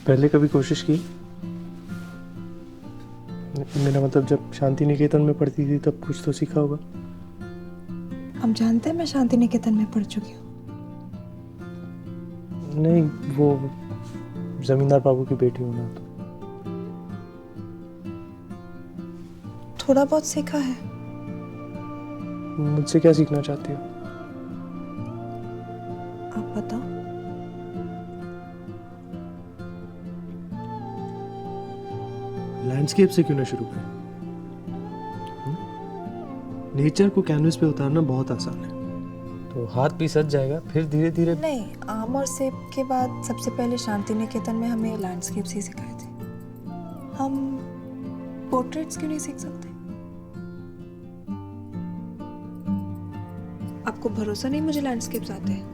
पहले कभी कोशिश की? मेरा मतलब जब शांति निकेतन में पढ़ती थी तब कुछ तो सीखा होगा। हम जानते हैं मैं शांति निकेतन में पढ़ चुकी हूँ। नहीं, वो जमींदार बाबू की बेटी हूँ ना, तो थोड़ा बहुत सीखा है। मुझसे क्या सीखना चाहती हो? आप बताओ। लैंडस्केप से क्यों ना शुरू करें? नेचर को कैनवस पे उतारना बहुत आसान है, तो हाथ भी सज जाएगा, फिर धीरे धीरे। नहीं, आम और सेब के बाद सबसे पहले शांति निकेतन में हमें लैंडस्केप्स ही सिखाए थे। हम पोर्ट्रेट्स क्यों नहीं सीख सकते? आपको भरोसा नहीं मुझे लैंडस्केप्स आते हैं?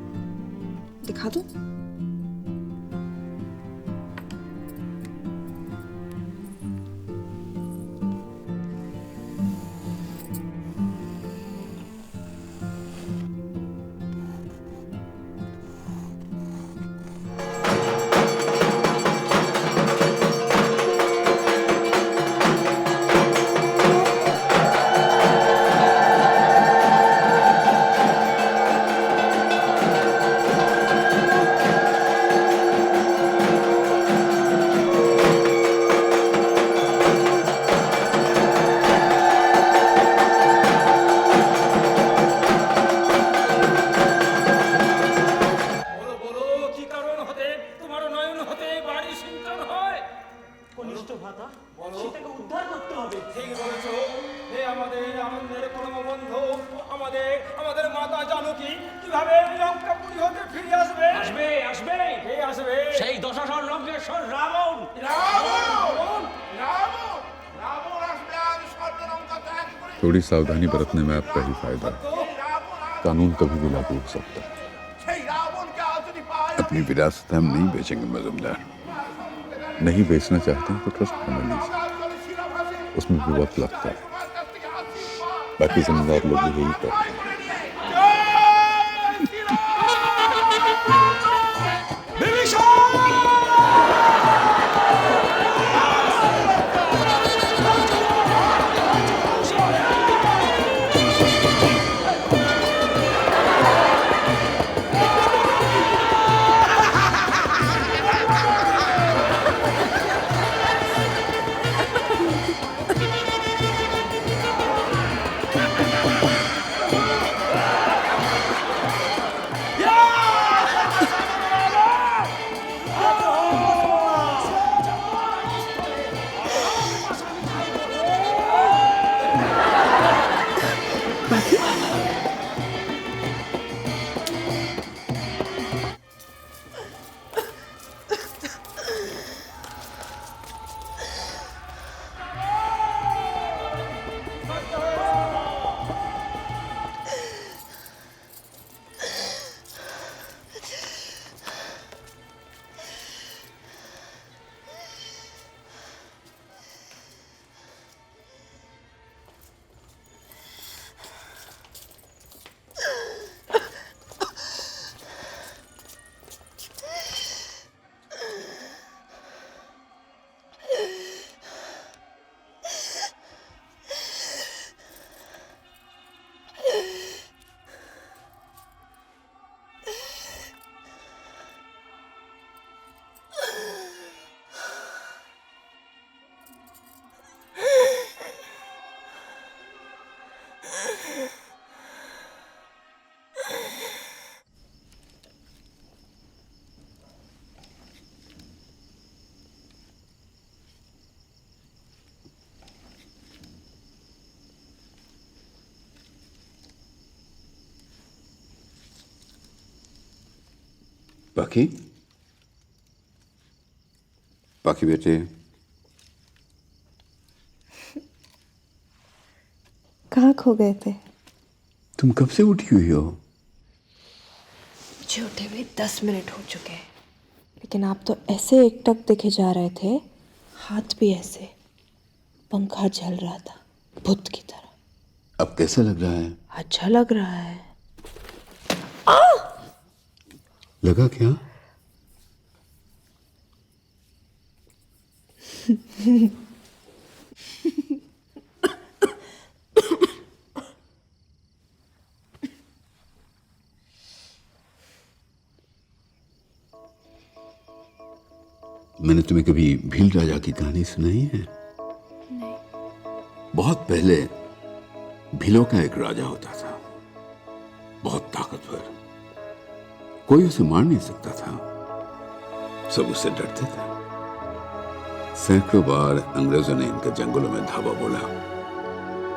दिखा दूं? थोड़ी सावधानी बरतने में आपका ही फायदा है। कानून कभी भी लागू हो सकता है। अपनी विरासत हम नहीं बेचेंगे मजूमदार। नहीं बेचना चाहते हैं तो ट्रस्ट बना लीजिए, उसमें भी वक्त लगता है। बाकी जिम्मेदार लोग भी यही करते हैं। बाकी बाकी बेटे, कहाँ खो गए थे? तुम कब से उठी हुई हो? मुझे उठे हुए 10 मिनट हो चुके हैं, लेकिन आप तो ऐसे एकटक दिखे जा रहे थे, हाथ भी ऐसे, पंखा झल रहा था भूत की तरह। अब कैसा लग रहा है? अच्छा लग रहा है। लगा क्या? मैंने तुम्हें कभी भील राजा की कहानी सुनाई है? नहीं। बहुत पहले भीलों का एक राजा होता था, बहुत ताकतवर। कोई उसे मार नहीं सकता था, सब उससे डरते थे। सैकड़ों बार अंग्रेजों ने इनके जंगलों में धावा बोला,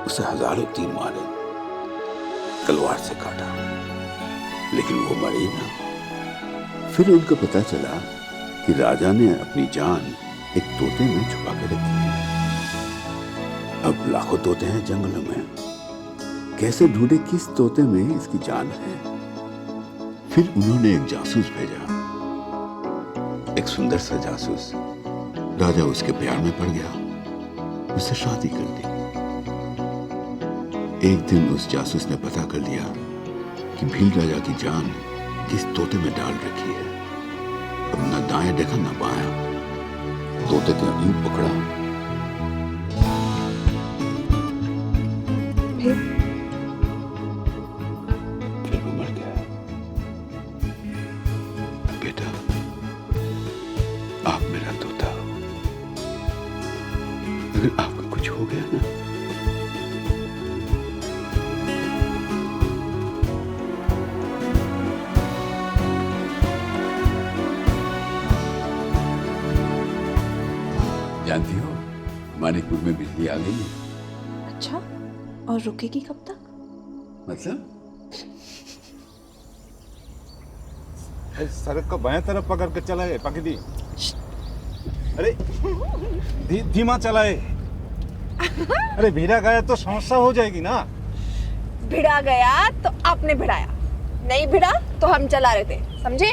उसे हजारों तीर मारे, तलवार से काटा, लेकिन वो मरी ना। फिर उनको पता चला कि राजा ने अपनी जान एक तोते में छुपा के रखी है। अब लाखों तोते हैं जंगलों में, कैसे ढूंढे किस तोते में इसकी जान है। फिर उन्होंने एक जासूस भेजा, एक सुंदर सा जासूस। राजा उसके प्यार में पड़ गया, उससे शादी कर ली। एक दिन उस जासूस ने पता कर लिया कि भील राजा की जान किस तोते में डाल रखी है। अब न दाएं देखा न बायां, तोते को यूं पकड़ा। फिर वो मर गया। बेटा, आप मेरा तोता, अगर आपका कुछ हो गया ना, जानती हो मानिकपुर में बिजली आ गई है। अच्छा, और रुकेगी कब तक? मतलब सड़क को बाएं तरफ पकड़ के चलाए पकड़ी। अरे धीमा चलाए। अरे भिड़ा गया तो समस्या हो जाएगी ना। भिड़ा गया तो आपने भिड़ाया, नहीं भिड़ा तो हम चला रहे थे, समझे?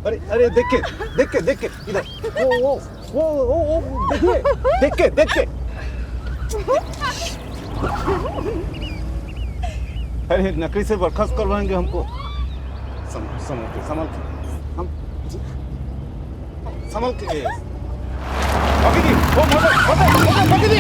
अरे अरे देख के इधर। वो देखिए देख के। अरे नकली से बर्खास्त करवाएंगे हमको। संभल के हम संभल के। पकड़ी वो मोटर पकड़ी।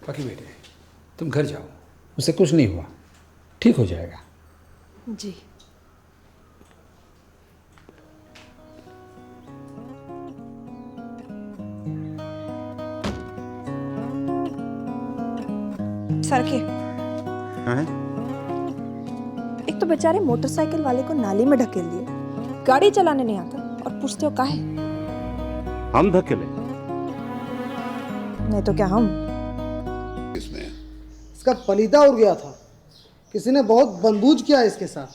बाकी बेटे, तुम घर जाओ, उसे कुछ नहीं हुआ, ठीक हो जाएगा। जी। सरके। एक तो बेचारे मोटरसाइकिल वाले को नाली में ढकेल दिए, गाड़ी चलाने नहीं आता और पूछते हो काहे? हम धकेले? नहीं तो क्या हम? इसमें इसका पलीता उड़ गया था, किसी ने बहुत बनबूझ किया इसके साथ।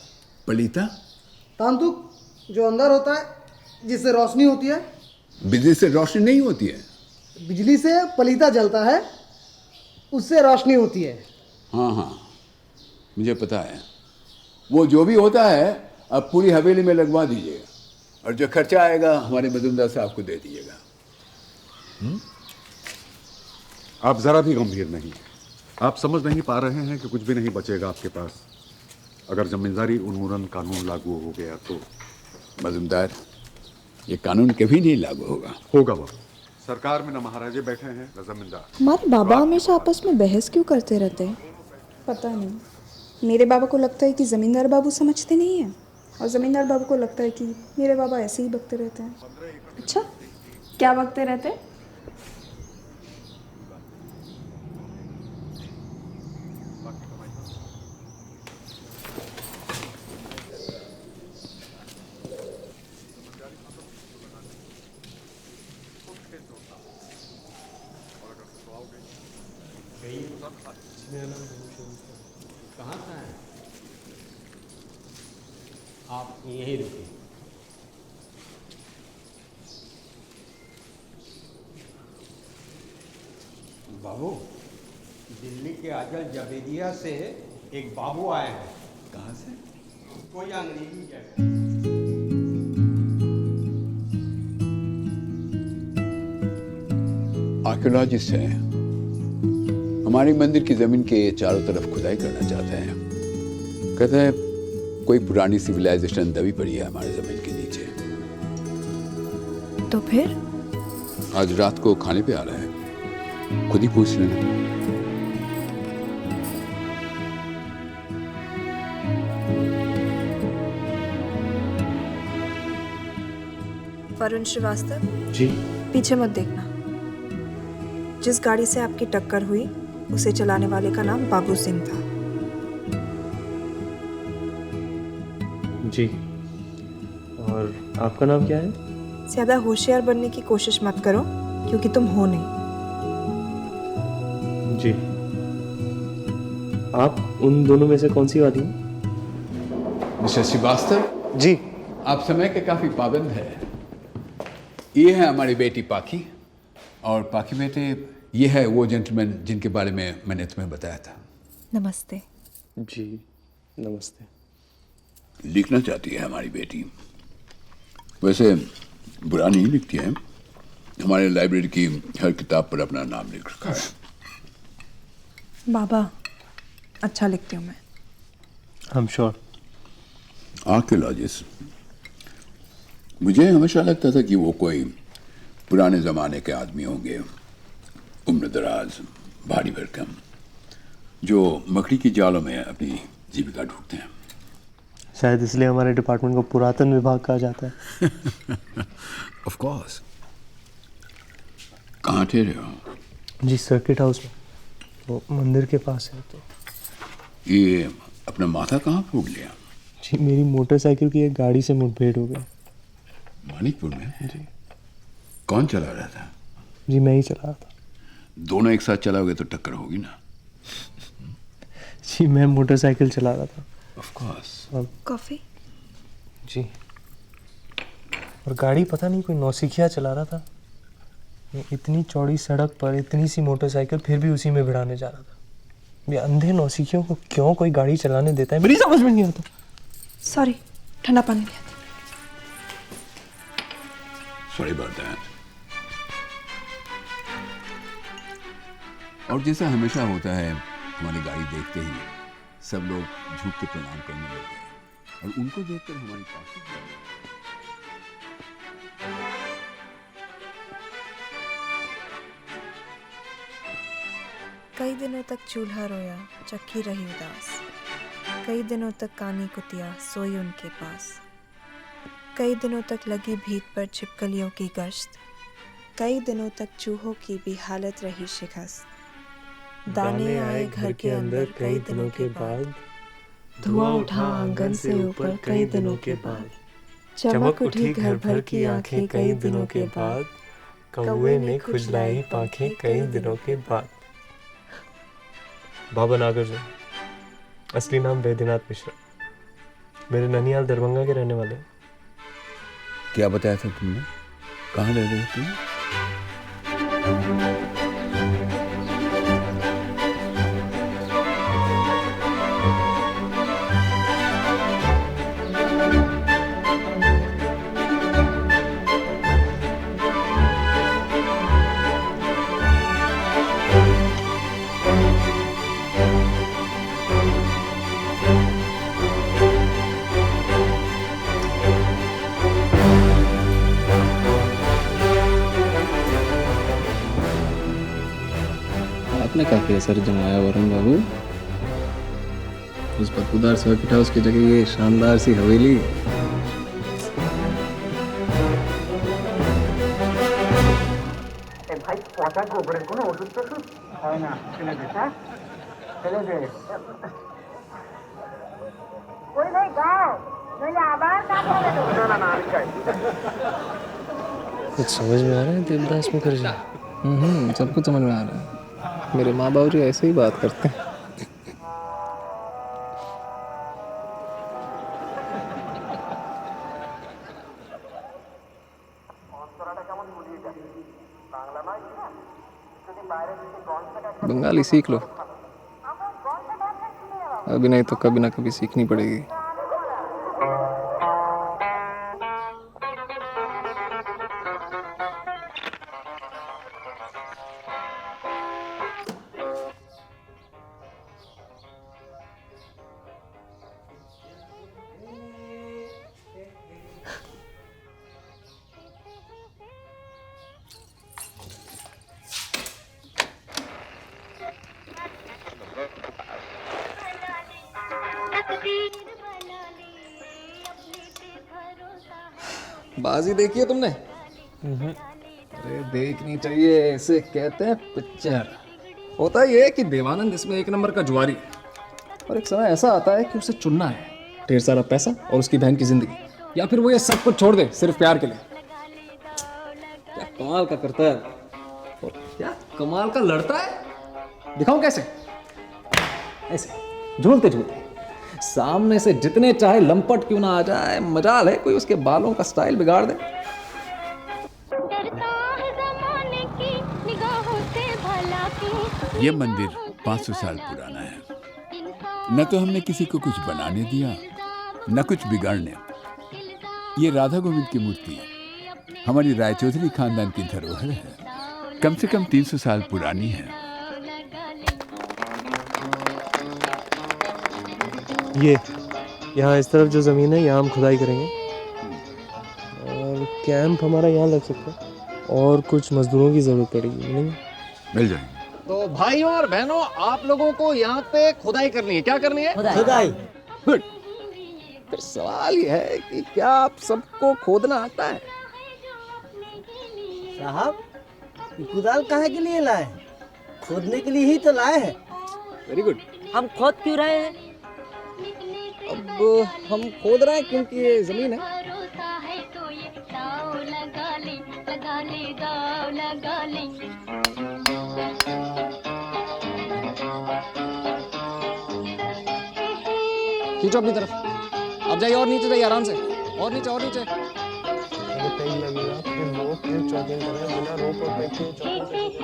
पलीता? तांतुक जो अंदर होता है, जिससे रोशनी होती है। बिजली से रोशनी नहीं होती है। बिजली से पलीता जलता है, उससे रोशनी होती है। हाँ हाँ, मुझे पता है। वो जो भी होता है अब पूरी हवेली में लगवा दीजिएगा, और जो खर्चा आएगा हमारे मजुमदार साहब को दे दीजिएगा। आप जरा भी गंभीर नहीं, आप समझ नहीं पा रहे हैं कि कुछ भी नहीं बचेगा आपके पास अगर जमींदारी उन्मूलन कानून लागू हो गया तो। मजुमदार, ये कानून कभी नहीं लागू होगा। होगा वो सरकार में न महाराजे बैठे हैं न जमींदार। हमारे बाबा हमेशा आपस में बहस क्यों करते रहते हैं? पता नहीं, मेरे बाबा को लगता है कि ज़मींदार बाबू समझते नहीं हैं, और ज़मींदार बाबू को लगता है कि मेरे बाबा ऐसे ही बकते रहते हैं। अच्छा, क्या बकते रहते हैं? कहाँ से हैं आप? यहीं रुकिए। बाबू, दिल्ली के आजल जबेदिया से एक बाबू आए हैं। कहाँ से? कोई अंग्रेजी जगह। आर्कियोलॉजिस्ट हैं, हमारी मंदिर की जमीन के चारों तरफ खुदाई करना चाहते हैं। कहते हैं कोई पुरानी सिविलाइजेशन दबी पड़ी है हमारी जमीन के नीचे। तो फिर आज रात को खाने पे आ रहे हैं, खुद ही पूछ लेना। वरुण श्रीवास्तव, जी पीछे मत देखना। जिस गाड़ी से आपकी टक्कर हुई उसे चलाने वाले का नाम बाबू सिंह था। जी, और आपका नाम क्या है? ज़्यादा होशियार बनने की कोशिश मत करो क्योंकि तुम हो नहीं। जी, आप उन दोनों में से कौन सी वाली हैं? मिस्टर श्रीवास्तव जी, आप समय के काफी पाबंद है। ये है हमारी बेटी पाखी, और पाखी बेटे ये है वो जेंटलमैन जिनके बारे में मैंने तुम्हें बताया था। नमस्ते। जी नमस्ते। लिखना चाहती है हमारी बेटी, वैसे बुरा नहीं लिखती है। हमारे लाइब्रेरी की हर किताब पर अपना नाम लिख रखा है। बाबा, अच्छा लिखती हूँ मैं। I am sure. आर्कियोलॉजिस्ट, मुझे हमेशा लगता था कि वो कोई पुराने जमाने के आदमी होंगे, उम्र दराज, भारी भरकम, जो मकड़ी की जालों में अपनी जीविका ढूंढते हैं। शायद इसलिए हमारे डिपार्टमेंट को पुरातन विभाग कहा जाता है। Of course. कहाँ ठहरे हो? जी, सर्किट हाउस में, वो मंदिर के पास है। तो ये अपना माथा कहाँ फूट लिया? जी, मेरी मोटरसाइकिल की एक गाड़ी से मुठभेड़ हो गई। मानिकपुर में? जी। कौन चला रहा था? जी, मैं ही चला रहा था। दोनों एक साथ चलाओगे तो टक्कर होगी ना। जी, मैं मोटरसाइकिल चला रहा था। Of course. कॉफ़ी? जी, और गाड़ी पता नहीं कोई नौसिखिया चला रहा था। मैं इतनी चौड़ी सड़क पर इतनी सी मोटरसाइकिल, फिर भी उसी में भिड़ाने जा रहा था। ये अंधे नौसिखियों को क्यों कोई गाड़ी चलाने देता है, मेरी समझ में नहीं आता। सॉरी, ठंडा पानी लिया था। Sorry about that. और जैसा हमेशा होता है, हमारी गाड़ी देखते ही सब लोग झुक के प्रणाम करने लग गए, और उनको देखकर हमारी पास कई दिनों तक चूल्हा रोया, चक्की रही उदास। कई दिनों तक कानी कुतिया सोई उनके पास। कई दिनों तक लगी भीत पर छिपकलियों की गश्त। कई दिनों तक चूहों की भी हालत रही शिकस्त। दाने आए घर के अंदर कई दिनों के बाद। धुआं उठा आंगन से ऊपर कई दिनों के बाद। चमक उठी घर भर की आंखें कई दिनों के बाद। कौवे ने खुजलाई पांखें कई दिनों के बाद। बाबा नागार्जुन, असली नाम बैद्यनाथ मिश्रा, मेरे ननिहाल दरभंगा के रहने वाले हैं। क्या बताया था तुमने? कहाँ रह रहे थे? आपने काफी असर जमाया वरुण बाबू। उस बदबूदार सर्किट हाउस की जगह ये शानदार सी हवेली। कुछ समझ में आ रहा है देवदास मुखर्जी? सब कुछ समझ में आ रहा है। मेरे माँ बाबू जी ऐसे ही बात करते हैं। बंगाली सीख लो, अभी नहीं तो कभी ना कभी सीखनी पड़ेगी। बाजी देखी है तुमने? अरे देखनी चाहिए, इसे कहते हैं पिक्चर। होता ये है कि देवानंद इसमें एक नंबर का जुआरी, और एक समय ऐसा आता है कि उसे चुनना है, ढेर सारा पैसा और उसकी बहन की जिंदगी, या फिर वो ये सब कुछ छोड़ दे सिर्फ प्यार के लिए। क्या कमाल का करता है और क्या कमाल का लड़ता है। दिखाऊं कैसे? ऐसे झूलते झूलते सामने से जितने चाहे लंपट क्यों ना आ जाए, मजाल है कोई उसके बालों का स्टाइल बिगाड़ दे। ये मंदिर 500 साल पुराना है। न तो हमने किसी को कुछ बनाने दिया, न कुछ बिगाड़ने। ये राधा गोविंद की मूर्ति हमारी रायचौधरी खानदान की धरोहर है। कम से कम 300 साल पुरानी है। ये यहाँ इस तरफ जो ज़मीन है, यहाँ हम खुदाई करेंगे और कैंप हमारा यहाँ लग सकता है, और कुछ मजदूरों की ज़रूरत पड़ेगी। मिलेंगे? मिल जाएंगे। तो भाइयों और बहनों, आप लोगों को यहाँ पे खुदाई करनी है। क्या करनी है? खुदाई। गुड। फिर सवाल ये है कि क्या आप सबको खोदना आता है? साहब, ये कुदाल काहे के लिए लाए हैं? खोदने के लिए ही तो लाए हैं। Very good. हम खोद क्यों रहे हैं? अब हम खोद रहे हैं क्योंकि ये जमीन है। खींचो अपनी तरफ। अब जाइए और नीचे जाइए, आराम से। और नीचे, और नीचे। लगेगा फिर रोप में चौकिंग करें, बिना रोप और पेट के चौकिंग।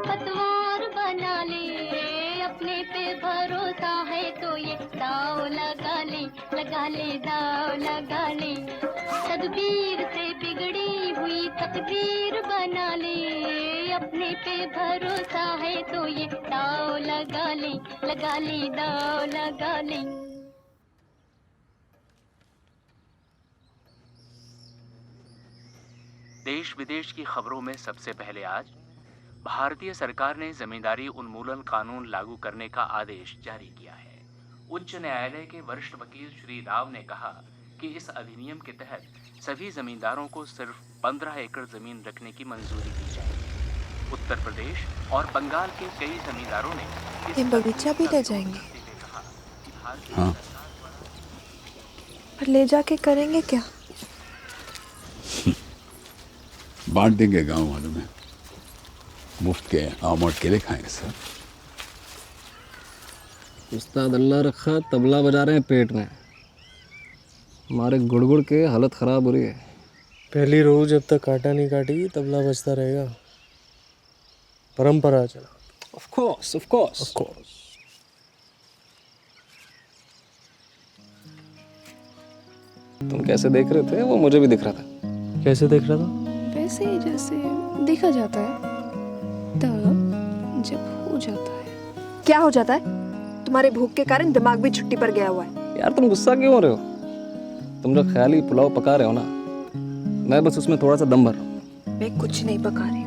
पतवार बना ले, अपने पे भरोसा है तो ये दाव लगा ले दाव लगा ले। तदबीर से बिगड़ी हुई तकदीर बना ले, अपने पे भरोसा है तो ये दाव लगा ले दाव लगा ले। देश विदेश की खबरों में सबसे पहले आज भारतीय सरकार ने जमींदारी उन्मूलन कानून लागू करने का आदेश जारी किया है। उच्च न्यायालय के वरिष्ठ वकील श्री राव ने कहा कि इस अधिनियम के तहत सभी जमींदारों को सिर्फ 15 एकड़ जमीन रखने की मंजूरी दी जाएगी। उत्तर प्रदेश और बंगाल के कई जमींदारों ने ये बगीचा भी ले जाएंगे? हाँ। पर ले जाके करेंगे क्या? बांट देंगे गांव वालों में। मुफ्त के आम और केले खाएंगे सर। उस्ताद अल्लाह रखा तबला बजा रहे हैं पेट में, हमारे गुड़गुड़ के हालत खराब हो रही है। पहली रोज जब तक काटा नहीं काटेगी तबला बजता रहेगा, परंपरा चला। Of course, of course, of course. तुम कैसे देख रहे थे वो मुझे भी दिख रहा था। कैसे देख रहा था? वैसे ही जैसे देखा जाता है, तब जब हो जाता है। क्या हो जाता है? तुम्हारे भूख के कारण दिमाग भी छुट्टी पर गया हुआ है। यार तुम गुस्सा क्यों हो रहे हो? तुम जो ख्याली पुलाव पका रहे हो ना, मैं बस उसमें थोड़ा सा दम भर रहा हूँ। मैं कुछ नहीं पका रही हूँ।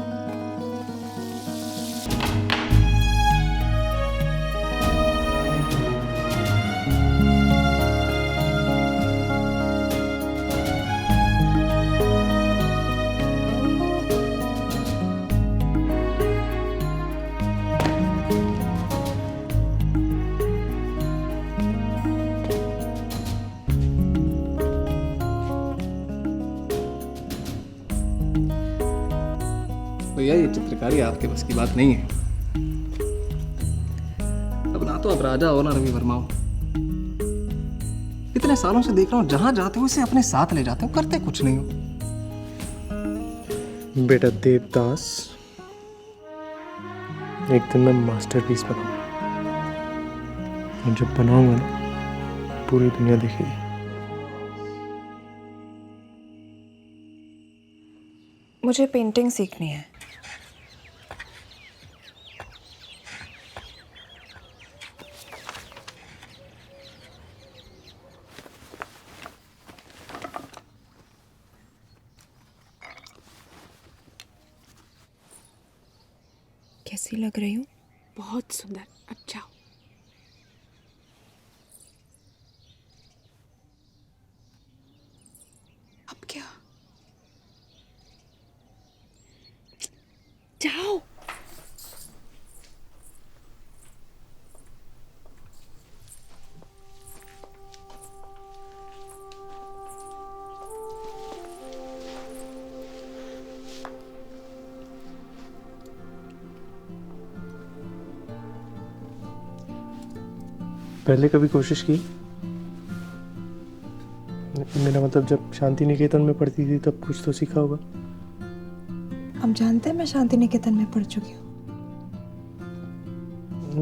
भैया ये चित्रकारी आपके बस की बात नहीं है। अब ना तो आप राजा हो ना रवि वर्मा हो। इतने सालों से देख रहा हूँ, जहां जाते हो इसे अपने साथ ले जाते हो, करते कुछ नहीं हो। बेटा देवदास, एक दिन मैं मास्टरपीस बनाऊंगा। और जब बनाऊंगा ना, पूरी दुनिया देखेगी। मुझे पेंटिंग सीखनी है। कैसी लग रही हूँ? बहुत सुंदर। अच्छा, अब क्या? जाओ। पहले कभी कोशिश की? मेरा मतलब जब शांति निकेतन में पढ़ती थी तब कुछ तो सीखा होगा। हम जानते हैं मैं शांति निकेतन में पढ़ चुकी हूँ।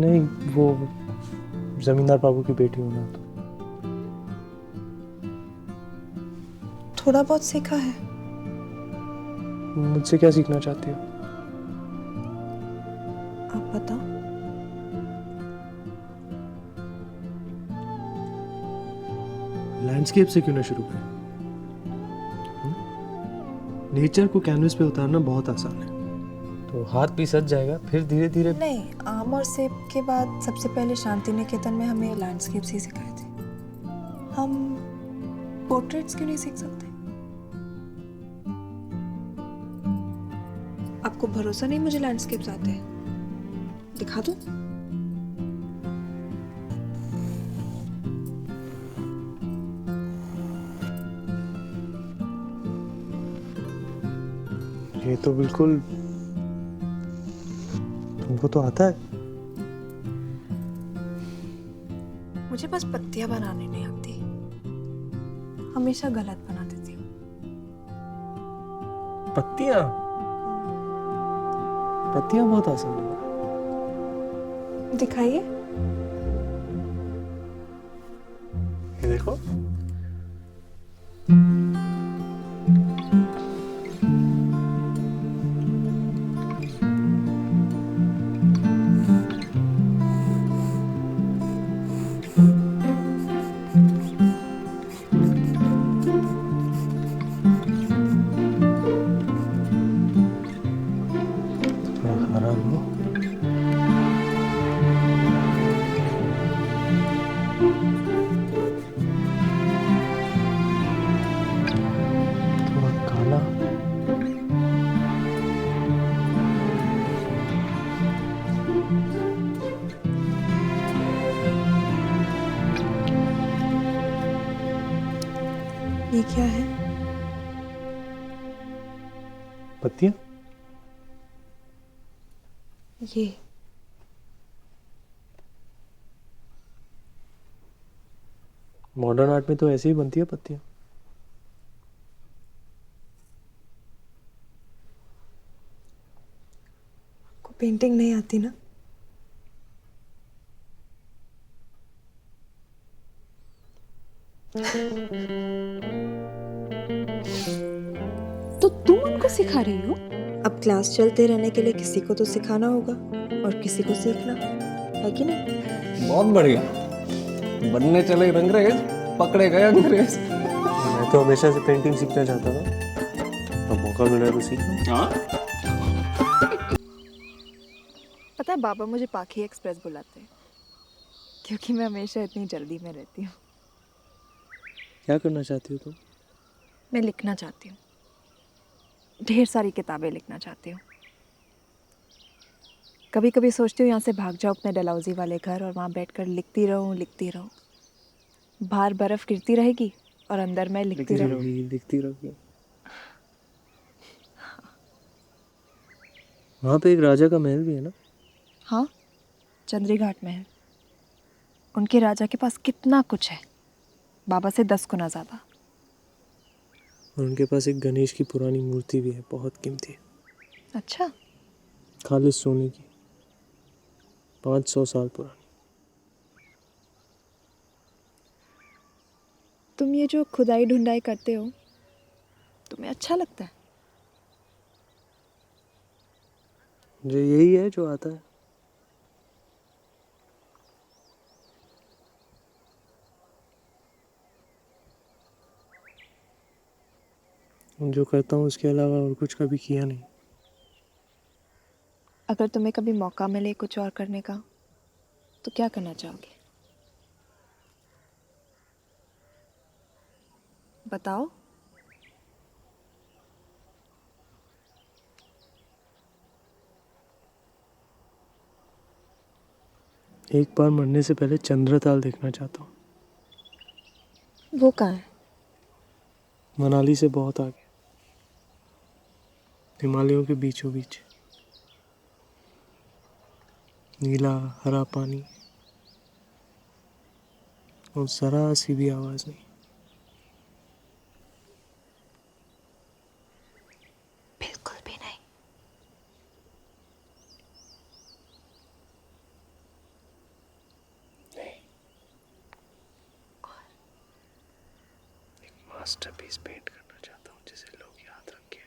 नहीं, वो जमींदार बाबू की बेटी हूँ ना, तो थोड़ा बहुत सीखा है। मुझसे क्या सीखना चाहती हो? आप बताओ। लैंडस्केप से क्यों ना शुरू करें? नेचर को कैनवस पे उतारना बहुत आसान है। तो हाथ भी सज जाएगा, फिर धीरे धीरे। नहीं, आम और सेब के बाद सबसे पहले शांति निकेतन में हमें लैंडस्केप्स ही सिखाए थे। हम पोर्ट्रेट्स क्यों नहीं सीख सकते? आपको भरोसा नहीं मुझे लैंडस्केप्स आते हैं? दिखा दूं? ये तो बिल्कुल तुमको तो आता है। मुझे बस पत्तियां बनाने नहीं आती, हमेशा गलत बना देती हूँ। पत्तियां? पत्तियां बहुत आसान है। दिखाइए। ये देखो। ये क्या है? पत्तियां? ये मॉडर्न आर्ट में तो ऐसे ही बनती है पत्तियां। आपको पेंटिंग नहीं आती ना? सिखा रही हो? अब क्लास चलते रहने के लिए किसी को तो सिखाना होगा और किसी को सीखना है कि नहीं? बहुत बढ़िया। बनने चले रंगरेज, पकड़े गए अंग्रेज। मैं तो हमेशा से पेंटिंग सीखना चाहता था, अब मौका मिला है तो सीख लूं। हाँ? पता है बाबा मुझे पाखी एक्सप्रेस बुलाते हैं क्योंकि मैं हमेशा इतनी जल्दी में रहती हूँ। क्या करना चाहती हो तुम? मैं लिखना चाहती हूँ, ढेर सारी किताबें लिखना चाहती हूँ। कभी कभी सोचती हूँ यहाँ से भाग जाऊँ अपने डलहौजी वाले घर और वहाँ बैठकर लिखती रहूँ। बाहर बर्फ़ गिरती रहेगी और अंदर मैं लिखती रहूँगी। लिखती रहोगी। वहाँ पे एक राजा का महल भी है ना? हाँ, चंद्री घाट महल। उनके राजा के पास कितना कुछ है, बाबा से 10 गुना ज़्यादा। और उनके पास एक गणेश की पुरानी मूर्ति भी है, बहुत कीमती। अच्छा, खालिस सोने की, 500 साल पुरानी। तुम ये जो खुदाई ढूंढाई करते हो, तुम्हें अच्छा लगता है? जो यही है जो आता है। जो करता हूँ उसके अलावा और कुछ कभी किया नहीं। अगर तुम्हें कभी मौका मिले कुछ और करने का, तो क्या करना चाहोगे? बताओ। एक बार मरने से पहले चंद्रताल देखना चाहता हूँ। वो कहाँ है? मनाली से बहुत आगे, हिमालयों के बीचों बीच। नीला हरा पानी और जरा सी भी आवाज नहीं। बिल्कुल भी नहीं। एक मास्टरपीस पेंट करना चाहता हूँ जिसे लोग याद रखें।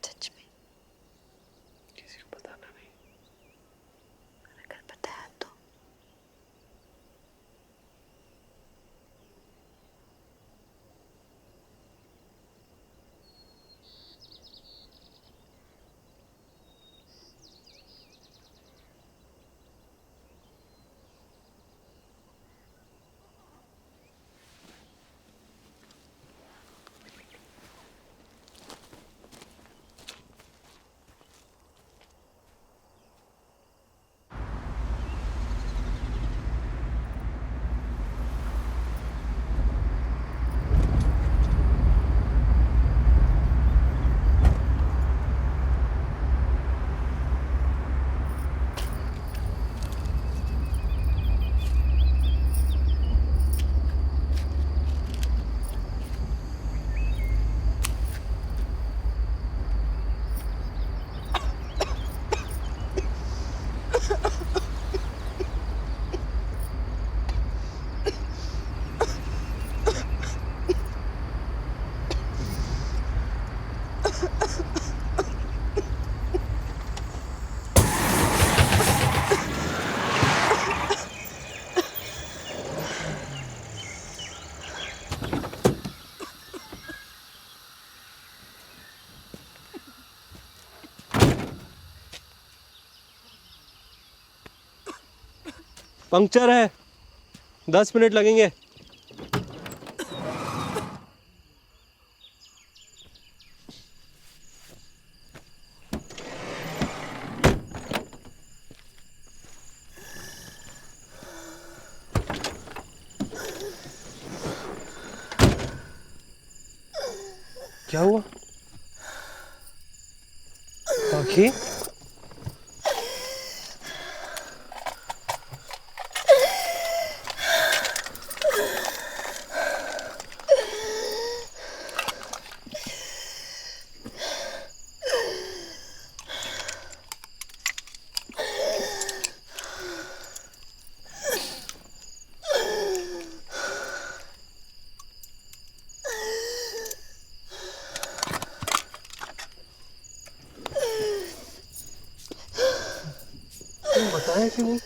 सच में? किसी को बताना नहीं। अगर बताया तो? पंक्चर है, 10 मिनट लगेंगे। क्या हुआ? पाखी? थे वो?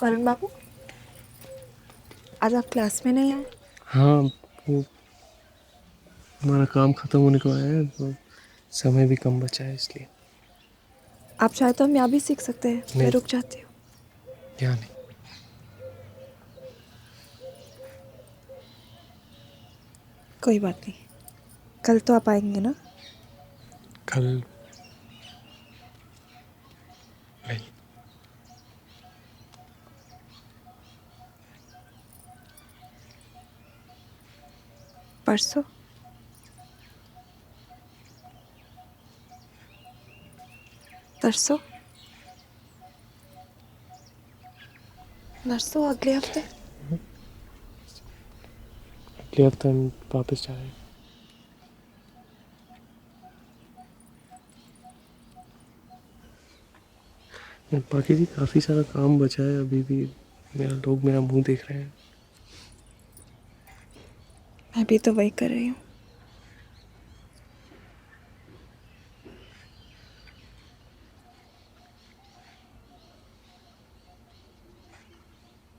वरुण बाबू, आज आप क्लास में नहीं आए? हाँ, वो हमारा काम खत्म होने को आया है, तो समय भी कम बचा है इसलिए। आप चाहे तो हम यहाँ भी सीख सकते हैं। मैं रुक जाती हूँ। यहाँ नहीं। कोई बात नहीं, कल तो आप आएंगे ना? कल नहीं। परसों? तरसों? नरसों? अगले हफ्ते? अगले हफ्ते हम वापस जा रहे हैं। बाकी भी काफ़ी सारा काम बचा है अभी भी। लोग मेरा मुंह देख रहे हैं। मैं भी तो वही कर रही हूँ।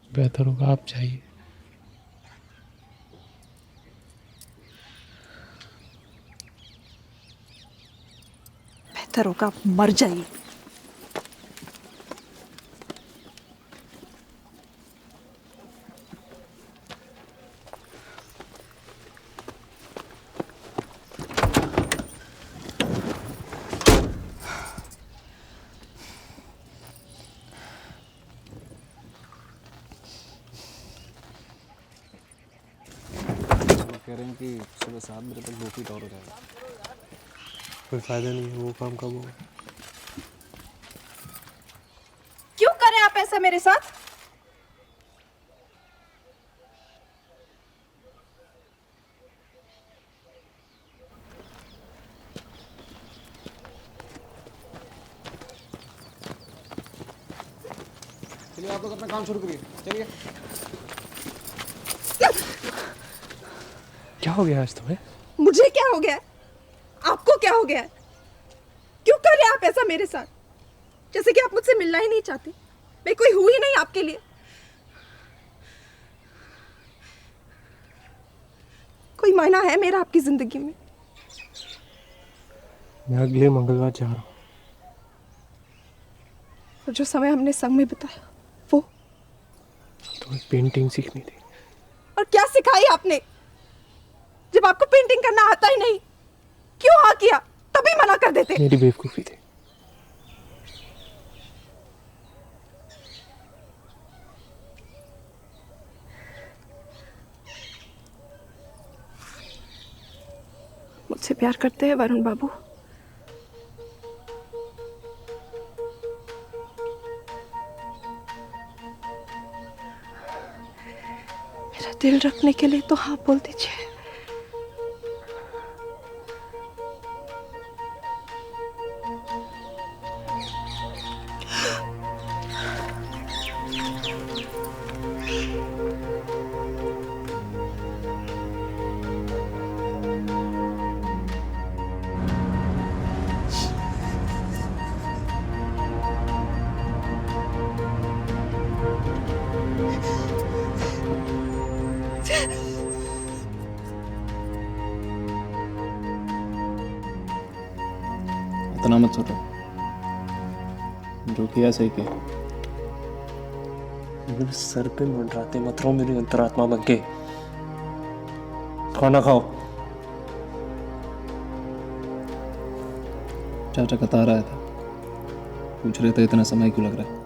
बेहतर होगा आप जाइए। बेहतर होगा आप मर जाइए। कह रहे हैं कि सुबह 7 बजे तक 2 फीट और हो जाएगा। कोई फायदा नहीं है, वो काम कब होगा? क्यों करें आप ऐसा मेरे साथ? चलिए आप लोग अपना काम शुरू करिए, चलिए। क्या हो गया आज तुम्हें? मुझे क्या हो गया? आपको क्या हो गया? क्यों कर रहे आप ऐसा मेरे साथ? जैसे कि आप मुझसे मिलना ही नहीं चाहते। मैं कोई हूं ही नहीं आपके लिए। कोई मायना है मेरा आपकी जिंदगी में? मैं अगले मंगलवार जा रहा हूँ। और जो समय हमने संग में बिताया वो? तुम्हें पेंटिंग सीखनी थी। और क्या सिखाई आपने? जब आपको पेंटिंग करना आता ही नहीं, क्यों हाँ किया? तभी मना कर देते। मेरी बेवकूफ़ी थी। मुझसे प्यार करते हैं वरुण बाबू? मेरा दिल रखने के लिए तो हाँ बोल दीजिए। इतना मत सोचो, जो किया सही किया। मेरे सर पे मंडराते मत रहो मेरी अंतरात्मा बन के। खाना खाओ। चाचा का तारा आया था, पूछ रहे थे इतना समय क्यों लग रहा है।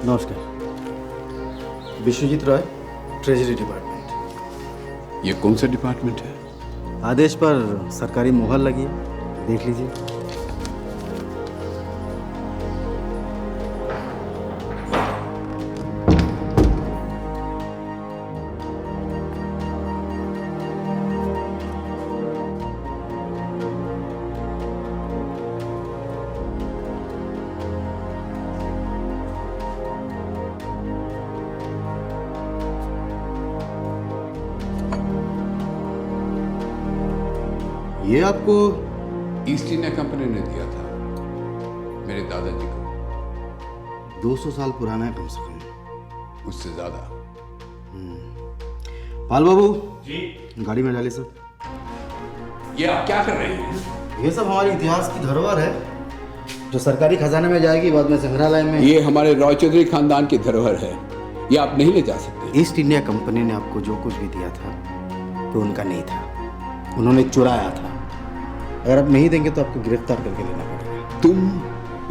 नमस्कार, विश्वजीत रॉय, ट्रेजरी डिपार्टमेंट। ये कौन सा डिपार्टमेंट है? आदेश पर सरकारी मुहर लगी है, देख लीजिए। ये आपको ईस्ट इंडिया कंपनी ने दिया था मेरे दादाजी को। 200 साल पुराना है कम से कम। उससे ज्यादा। पाल बाबू जी, गाड़ी में डालिए सब। ये आप क्या कर रहे हैं? ये सब हमारे इतिहास की धरोहर है जो सरकारी खजाने में जाएगी, बाद में संग्रहालय में। ये हमारे रॉय चौधरी खानदान की धरोहर है, ये आप नहीं ले जा सकते। ईस्ट इंडिया कंपनी ने आपको जो कुछ भी दिया था तो उनका नहीं था, उन्होंने चुराया था। अगर आप नहीं देंगे तो आपको गिरफ्तार करके लेना पड़ेगा। तुम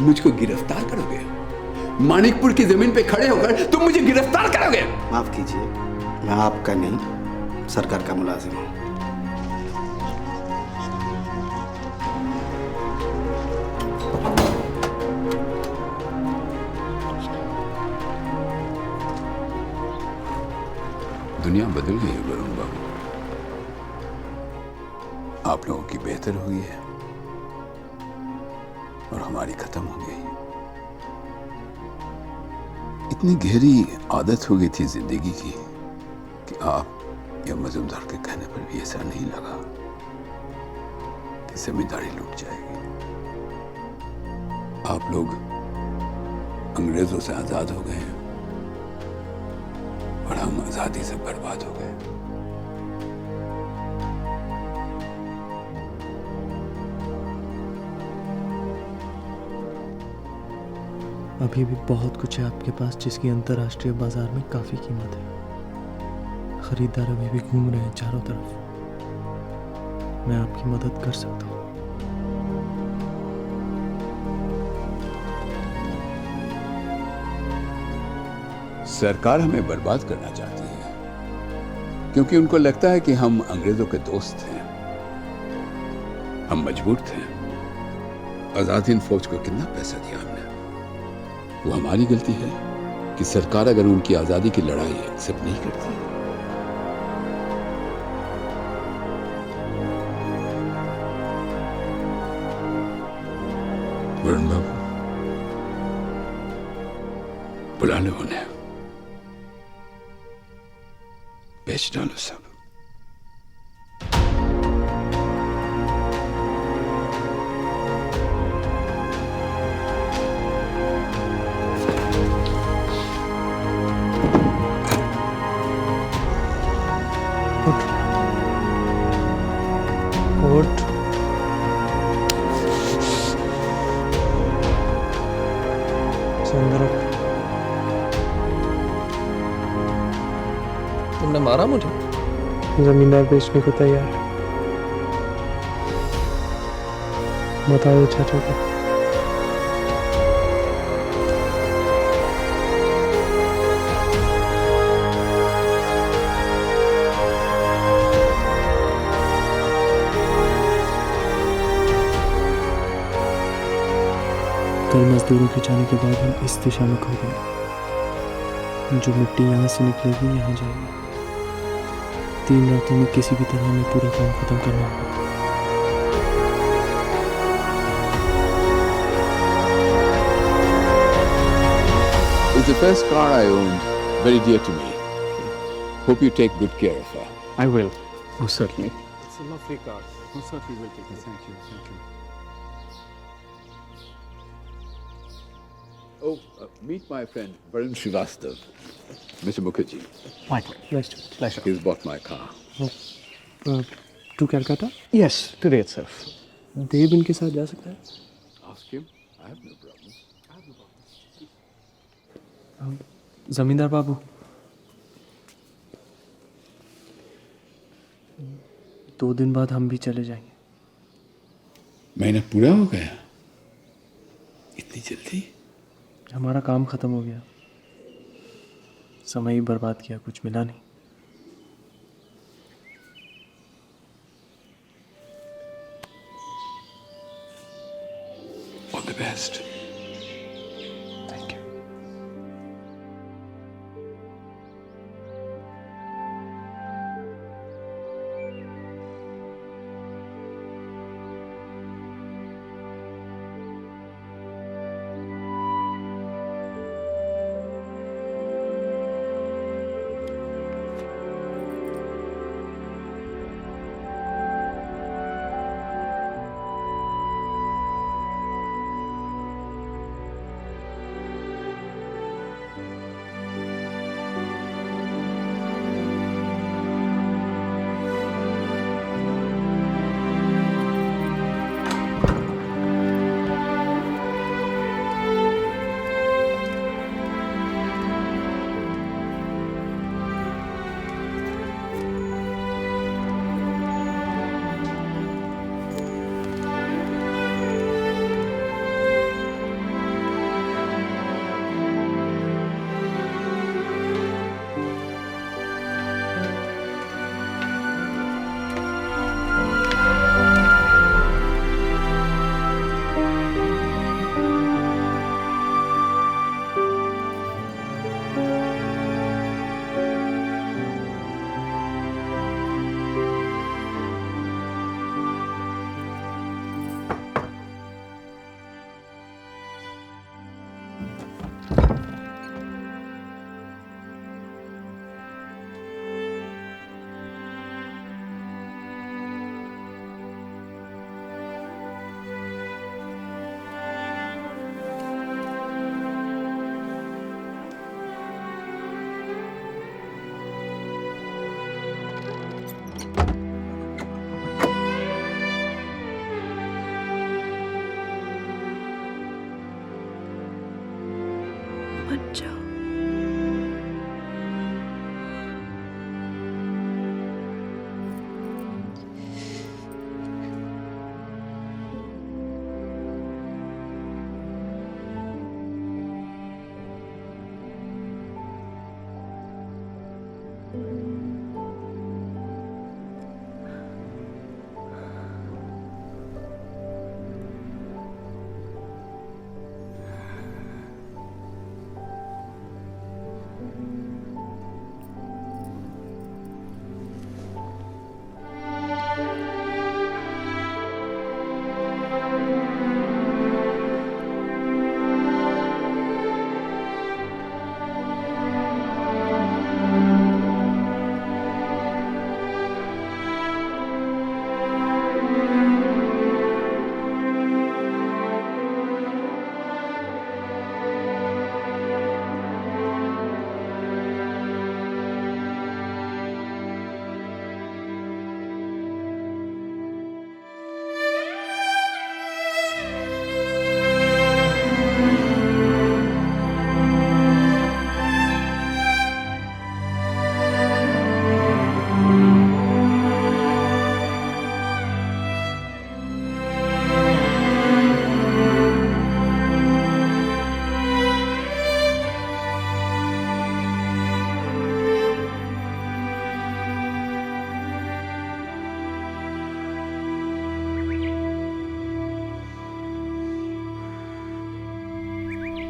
मुझको गिरफ्तार करोगे? मानिकपुर की जमीन पे खड़े होकर तुम मुझे गिरफ्तार करोगे? माफ कीजिए, मैं आपका नहीं सरकार का मुलाजिम हूँ। दुनिया बदल गई है वरुण बाबू, आप लोगों की बेहतर हुई है और हमारी खत्म हो गई। इतनी गहरी आदत हो गई थी जिंदगी की कि आप या मजूमदार के कहने पर भी ऐसा नहीं लगा कि जिम्मेदारी लूट जाएगी। आप लोग अंग्रेजों से आजाद हो गए और हम आजादी से बर्बाद हो गए। अभी भी बहुत कुछ है आपके पास जिसकी अंतर्राष्ट्रीय बाजार में काफी कीमत है। खरीदार अभी भी घूम रहे हैं चारों तरफ। मैं आपकी मदद कर सकता हूँ। सरकार हमें बर्बाद करना चाहती है क्योंकि उनको लगता है कि हम अंग्रेजों के दोस्त हैं। हम मजबूर थे। आजाद हिंद फौज को कितना पैसा दिया हमने, वो हमारी गलती है कि सरकार अगर उनकी आजादी की लड़ाई एक्सेप्ट नहीं करती। वरुण बाबू, बुला लो उन्हें, बेच डालो सब। उठ। चंद्र, तुमने मारा मुझे? जमींदार बेचने को तैयार है। बताओ चाचा को। कल मजदूरों के जाने के बाद हम इस दिशा में खो गए। जो मिट्टी यहाँ से निकलेगी यहाँ जाएगी। 3 रातों में किसी भी तरह हमें पूरा काम खत्म करना होगा। It's the first car I owned, very dear to me. Hope you take good care of her. I will. Most certainly. It's a lovely car. Most certainly will take it. Thank you. Thank you. Oh, meet my friend Varun Srivastav, Mr. Mukherjee. Nice to pleasure. He's bought my car. To Calcutta? Yes, today itself. देव इनके साथ जा सकता है? Ask him. I have no problem. जमींदार बाबू, दो दिन बाद हम भी चले जाएंगे। महीना पूरा हो गया? इतनी जल्दी? हमारा काम खत्म हो गया। समय ही बर्बाद किया, कुछ मिला नहीं। All the best.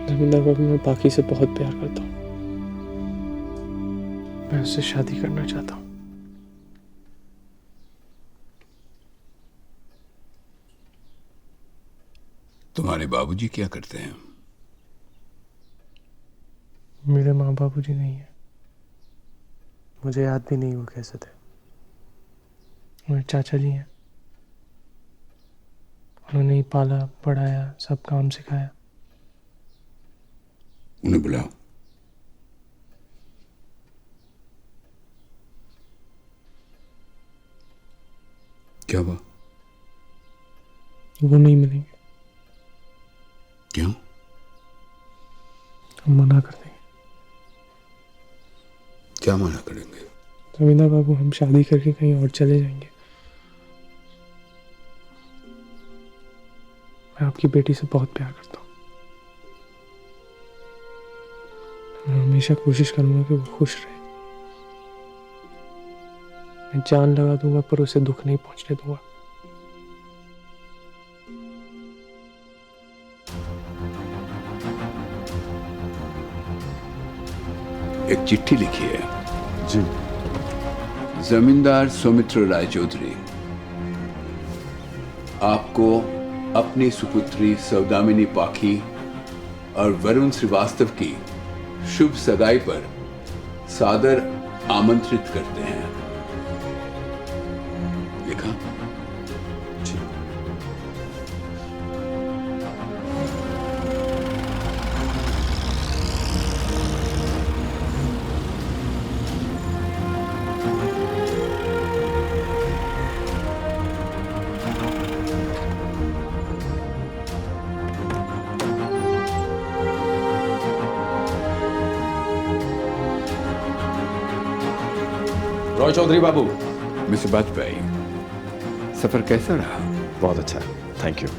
जमींदार बाबू, मैं पाकी से बहुत प्यार करता हूँ। मैं उससे शादी करना चाहता हूँ। तुम्हारे बाबूजी क्या करते हैं? मेरे माँ बाबूजी नहीं है। मुझे याद भी नहीं वो कैसे थे। मेरे चाचा जी हैं। उन्होंने ही पाला, पढ़ाया, सब काम सिखाया। उन्हें बुलाओ। क्या हुआ? वो नहीं मिलेंगे। क्यों? हम मना कर देंगे। क्या मना करेंगे? जमींदार बाबू, हम शादी करके कहीं और चले जाएंगे। मैं आपकी बेटी से बहुत प्यार करता हूँ। मैं हमेशा कोशिश करूंगा कि वो खुश रहे। मैं जान लगा दूंगा पर उसे दुख नहीं पहुंचने दूंगा। एक चिट्ठी लिखी है। जी। जमींदार सौमित्र रायचौधरी, आपको अपनी सुपुत्री सौदामिनी पाखी और वरुण श्रीवास्तव की शुभ सगाई पर सादर आमंत्रित करते हैं। लिखा? जी। रॉय चौधरी बाबू। मिस्टर वाजपेयी, सफर कैसा रहा? बहुत अच्छा, थैंक यू।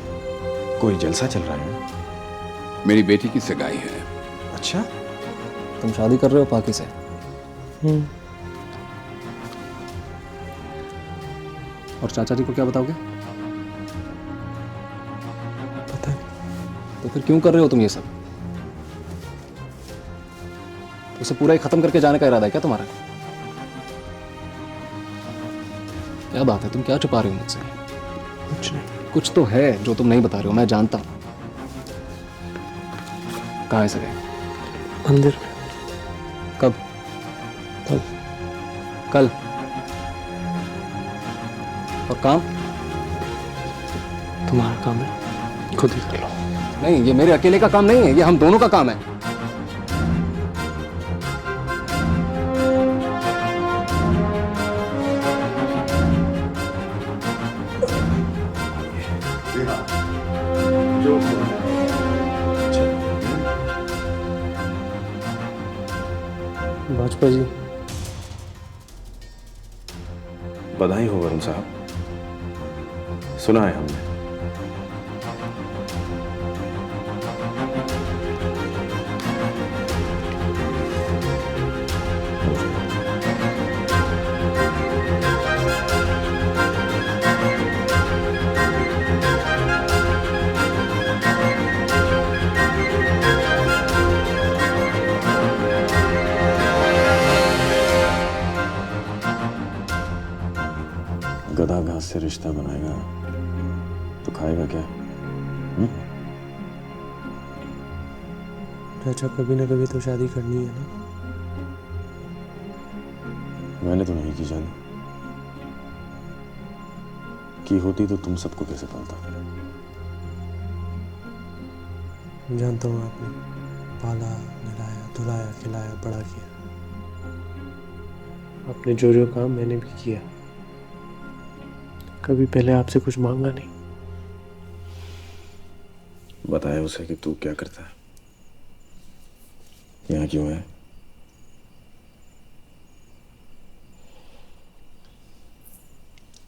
कोई जलसा चल रहा है? मेरी बेटी की सगाई है। अच्छा, तुम शादी कर रहे हो पाकी से? और चाचा जी को क्या बताओगे? पता नहीं। तो फिर क्यों कर रहे हो तुम ये सब? उसे पूरा ही खत्म करके जाने का इरादा है क्या तुम्हारा? क्या बात है, तुम क्या छुपा रहे हो मुझसे? कुछ नहीं। कुछ तो है जो तुम नहीं बता रहे हो, मैं जानता हूं। कहाँ है सगाई? मंदिर में। कब? कल। कल? और काम? तुम्हारा काम है, खुद ही कर लो। नहीं, ये मेरे अकेले का काम नहीं है, ये हम दोनों का काम है। वाजपेयी जी, बधाई हो वरुण साहब, सुना है हमने। गधा घास से रिश्ता बनाएगा तो खाएगा क्या? चाचा, कभी ना कभी तो शादी करनी है ना। मैंने तो नहीं की शादी। की होती तो तुम सबको कैसे पालता? जानता हूँ आपने पाला, नहलाया, धुलाया, खिलाया, बड़ा किया। आपने जो जो काम मैंने भी किया। कभी पहले आपसे कुछ मांगा नहीं। बताया उसे कि तू क्या करता है, यहाँ क्यों है?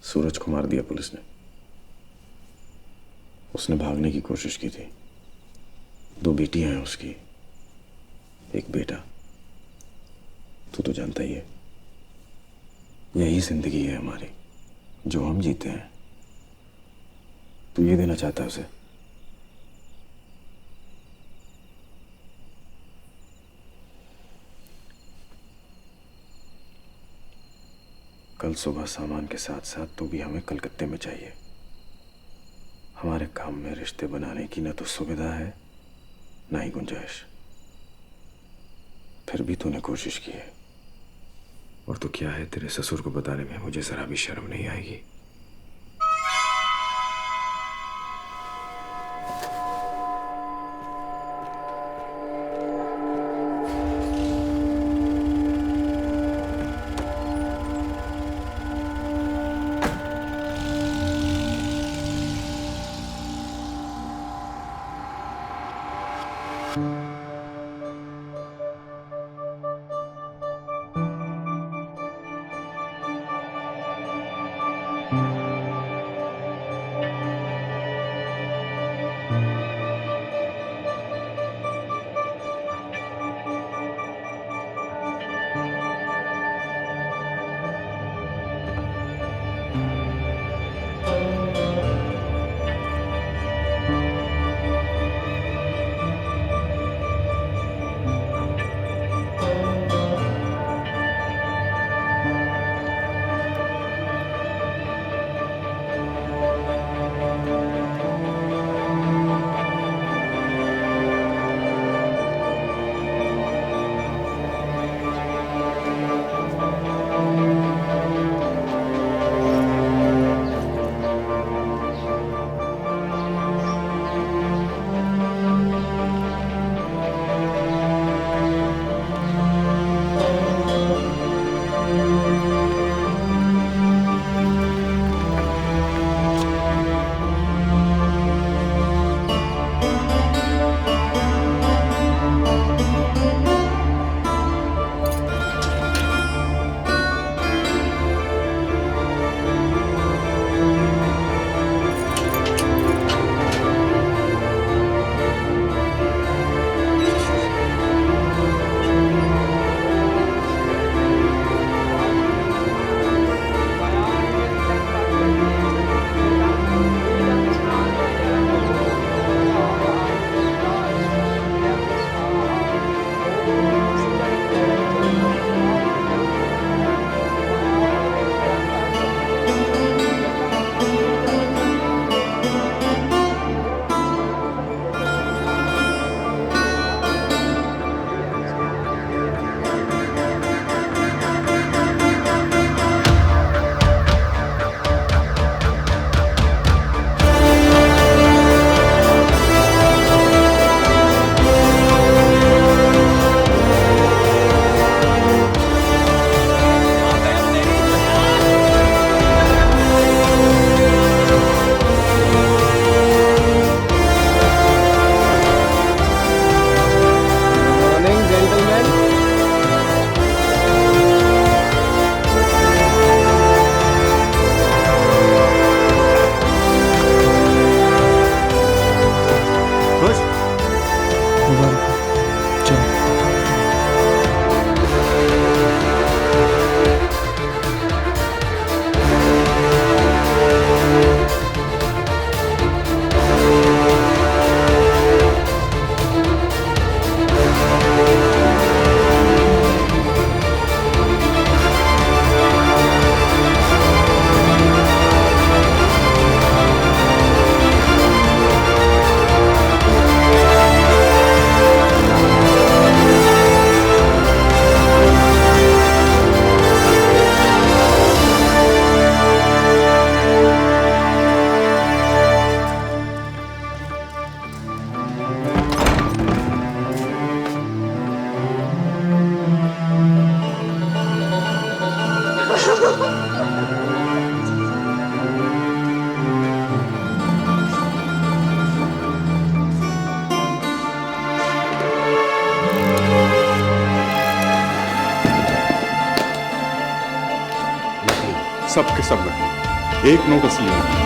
सूरज को मार दिया पुलिस ने। उसने भागने की कोशिश की थी। 2 बेटियां हैं उसकी, 1 बेटा। तू तो जानता ही है, यही जिंदगी है हमारी जो हम जीते हैं। तू ये देना चाहता है उसे? कल सुबह सामान के साथ साथ तू भी हमें कलकत्ते में चाहिए। हमारे काम में रिश्ते बनाने की न तो सुविधा है ना ही गुंजाइश। फिर भी तूने कोशिश की है, और तो क्या है, तेरे ससुर को बताने में मुझे जरा भी शर्म नहीं आएगी। सब के सब नकली, एक नोट असली नहीं।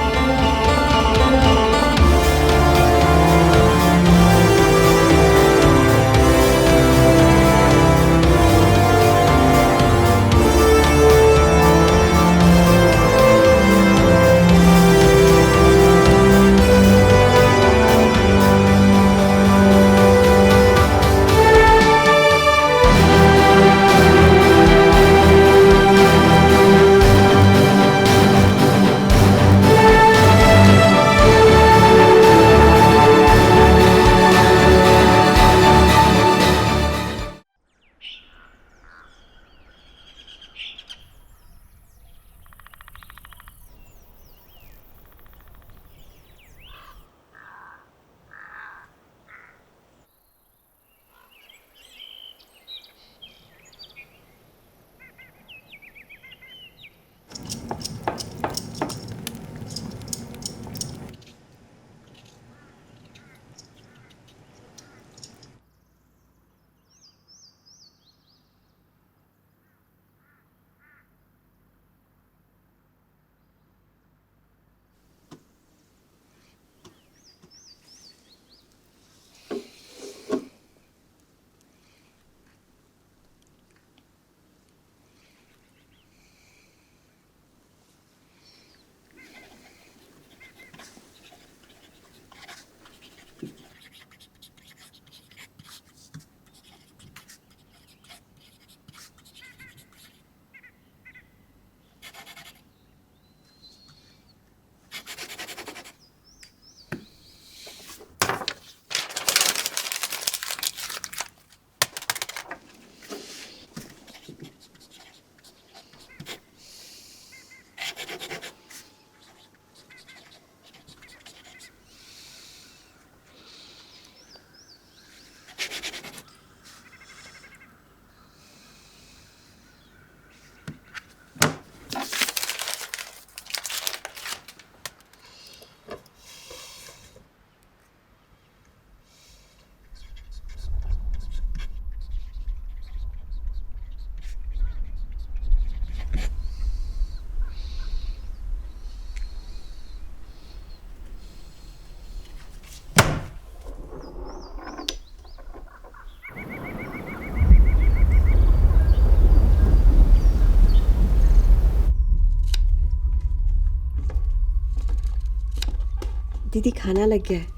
दीदी खाना लग गया है।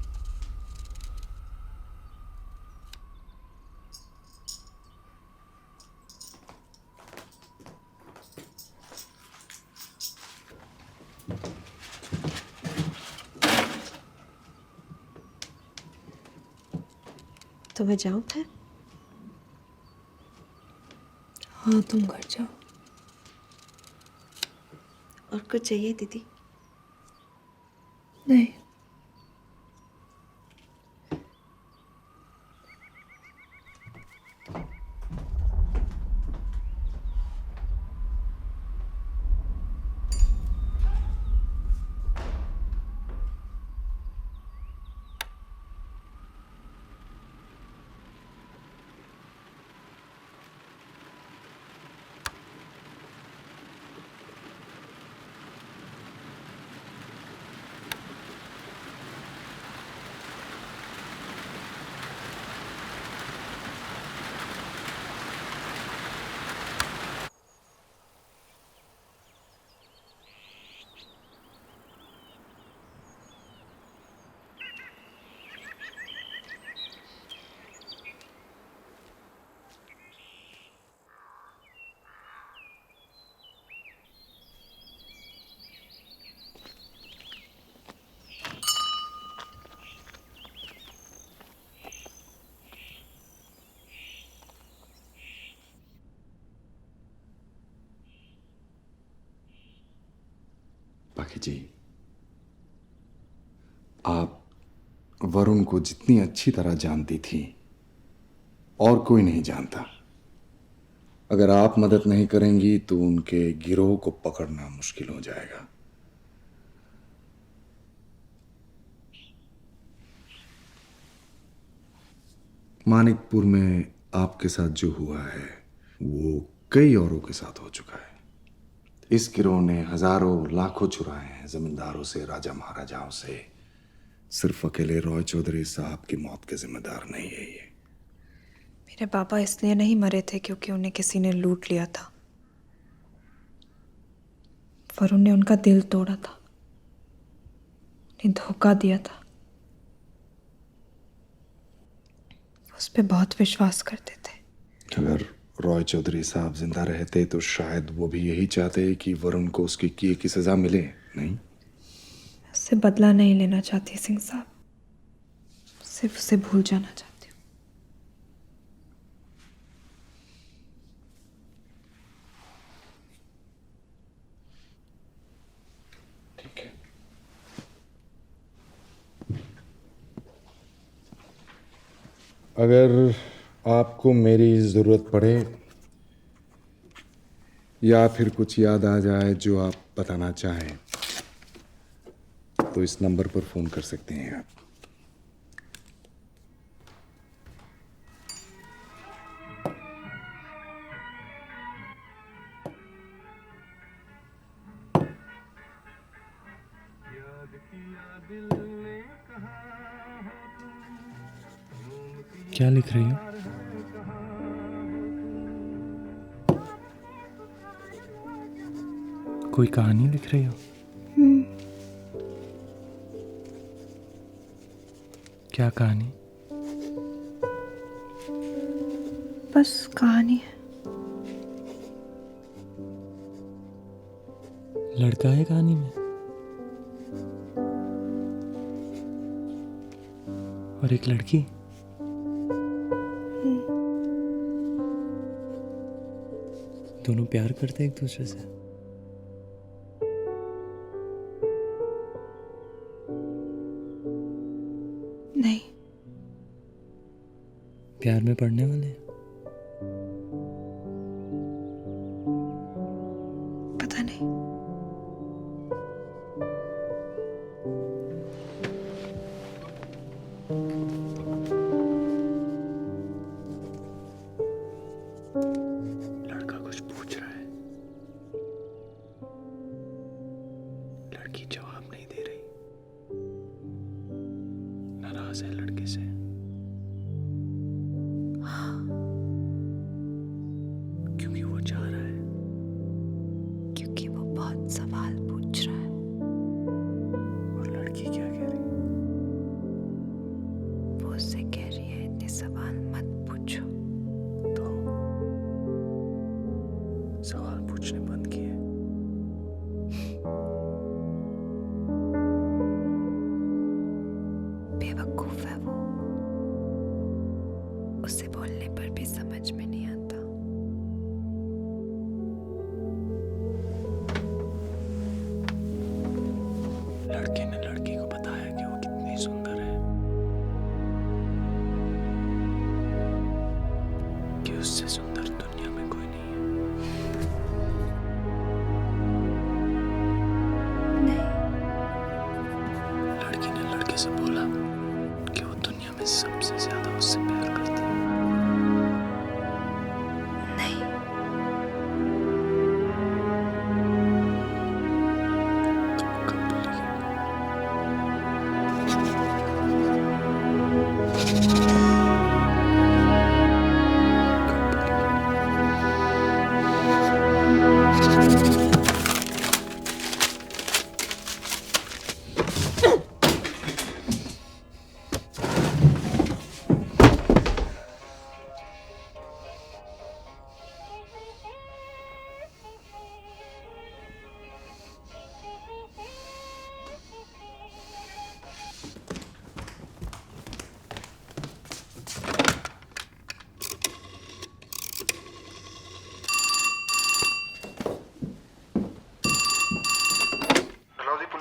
तो मैं जाऊं फिर? हाँ तुम घर जाओ। और कुछ चाहिए दीदी? नहीं। पाखी जी, आप वरुण को जितनी अच्छी तरह जानती थी और कोई नहीं जानता। अगर आप मदद नहीं करेंगी तो उनके गिरोह को पकड़ना मुश्किल हो जाएगा। मानिकपुर में आपके साथ जो हुआ है वो कई औरों के साथ हो चुका है। इस गिरोह ने हजारों लाखों चुराए हैं जमींदारों से, राजा महाराजाओं से। सिर्फ अकेले रॉय चौधरी साहब की मौत के जिम्मेदार नहीं है ये। मेरे पापा इसलिए नहीं मरे थे क्योंकि उन्हें किसी ने लूट लिया था। वरुण ने उनका दिल तोड़ा था, उन्हें धोखा दिया था। उस पे बहुत विश्वास करते थे। अगर रॉय चौधरी साहब जिंदा रहते तो शायद वो भी यही चाहते कि वरुण को उसकी किए की सजा मिले, नहीं? उससे बदला नहीं लेना चाहती सिंह साहब, सिर्फ उसे भूल जाना चाहती हूँ। ठीक है। अगर आपको मेरी जरूरत पड़े या फिर कुछ याद आ जाए जो आप बताना चाहें तो इस नंबर पर फोन कर सकते हैं आप। क्या लिख रही हो? कोई कहानी लिख रही हो? क्या कहानी? बस कहानी है। लड़का है कहानी में और एक लड़की। दोनों प्यार करते हैं एक दूसरे से। नहीं। प्यार में पड़ने वाले हैं। पता नहीं। लड़का कुछ पूछ रहा है, लड़की जवाब नहीं दे रही, नाराज है लड़के से। क्योंकि वो चाह रहा है, क्योंकि वो बहुत सवाल पूछ रहा है। और लड़की क्या कह रही? मुझसे कह रही है इतने सवाल मत पूछो। तो सवाल पूछने बंद किए। बेवकूफ है वो, उसे बोलने पर भी समझ में नहीं आता। लड़के ने लड़की को बताया कि वो कितनी सुंदर है, कि उससे सुंदर दुनिया में कोई नहीं है। लड़की ने लड़के से बोला कि वो दुनिया में सबसे ज्यादा उससे प्यार करती है।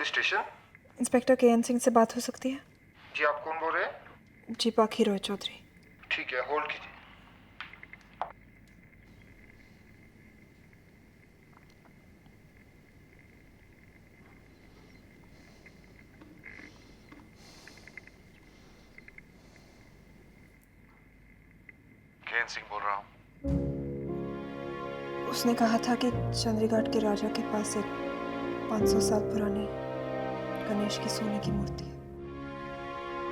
स्टेशन। Inspector K. N.. सिंह से बात हो सकती है? जी आप कौन बोल रहे हैं? जी पाखी रॉय चौधरी। ठीक है, होल्ड कीजिए। के.एन. सिंह बोल रहा हूँ। उसने कहा था कि चंद्रीघाट के राजा के पास एक 500 साल पुरानी गणेश की सोने की मूर्ति है।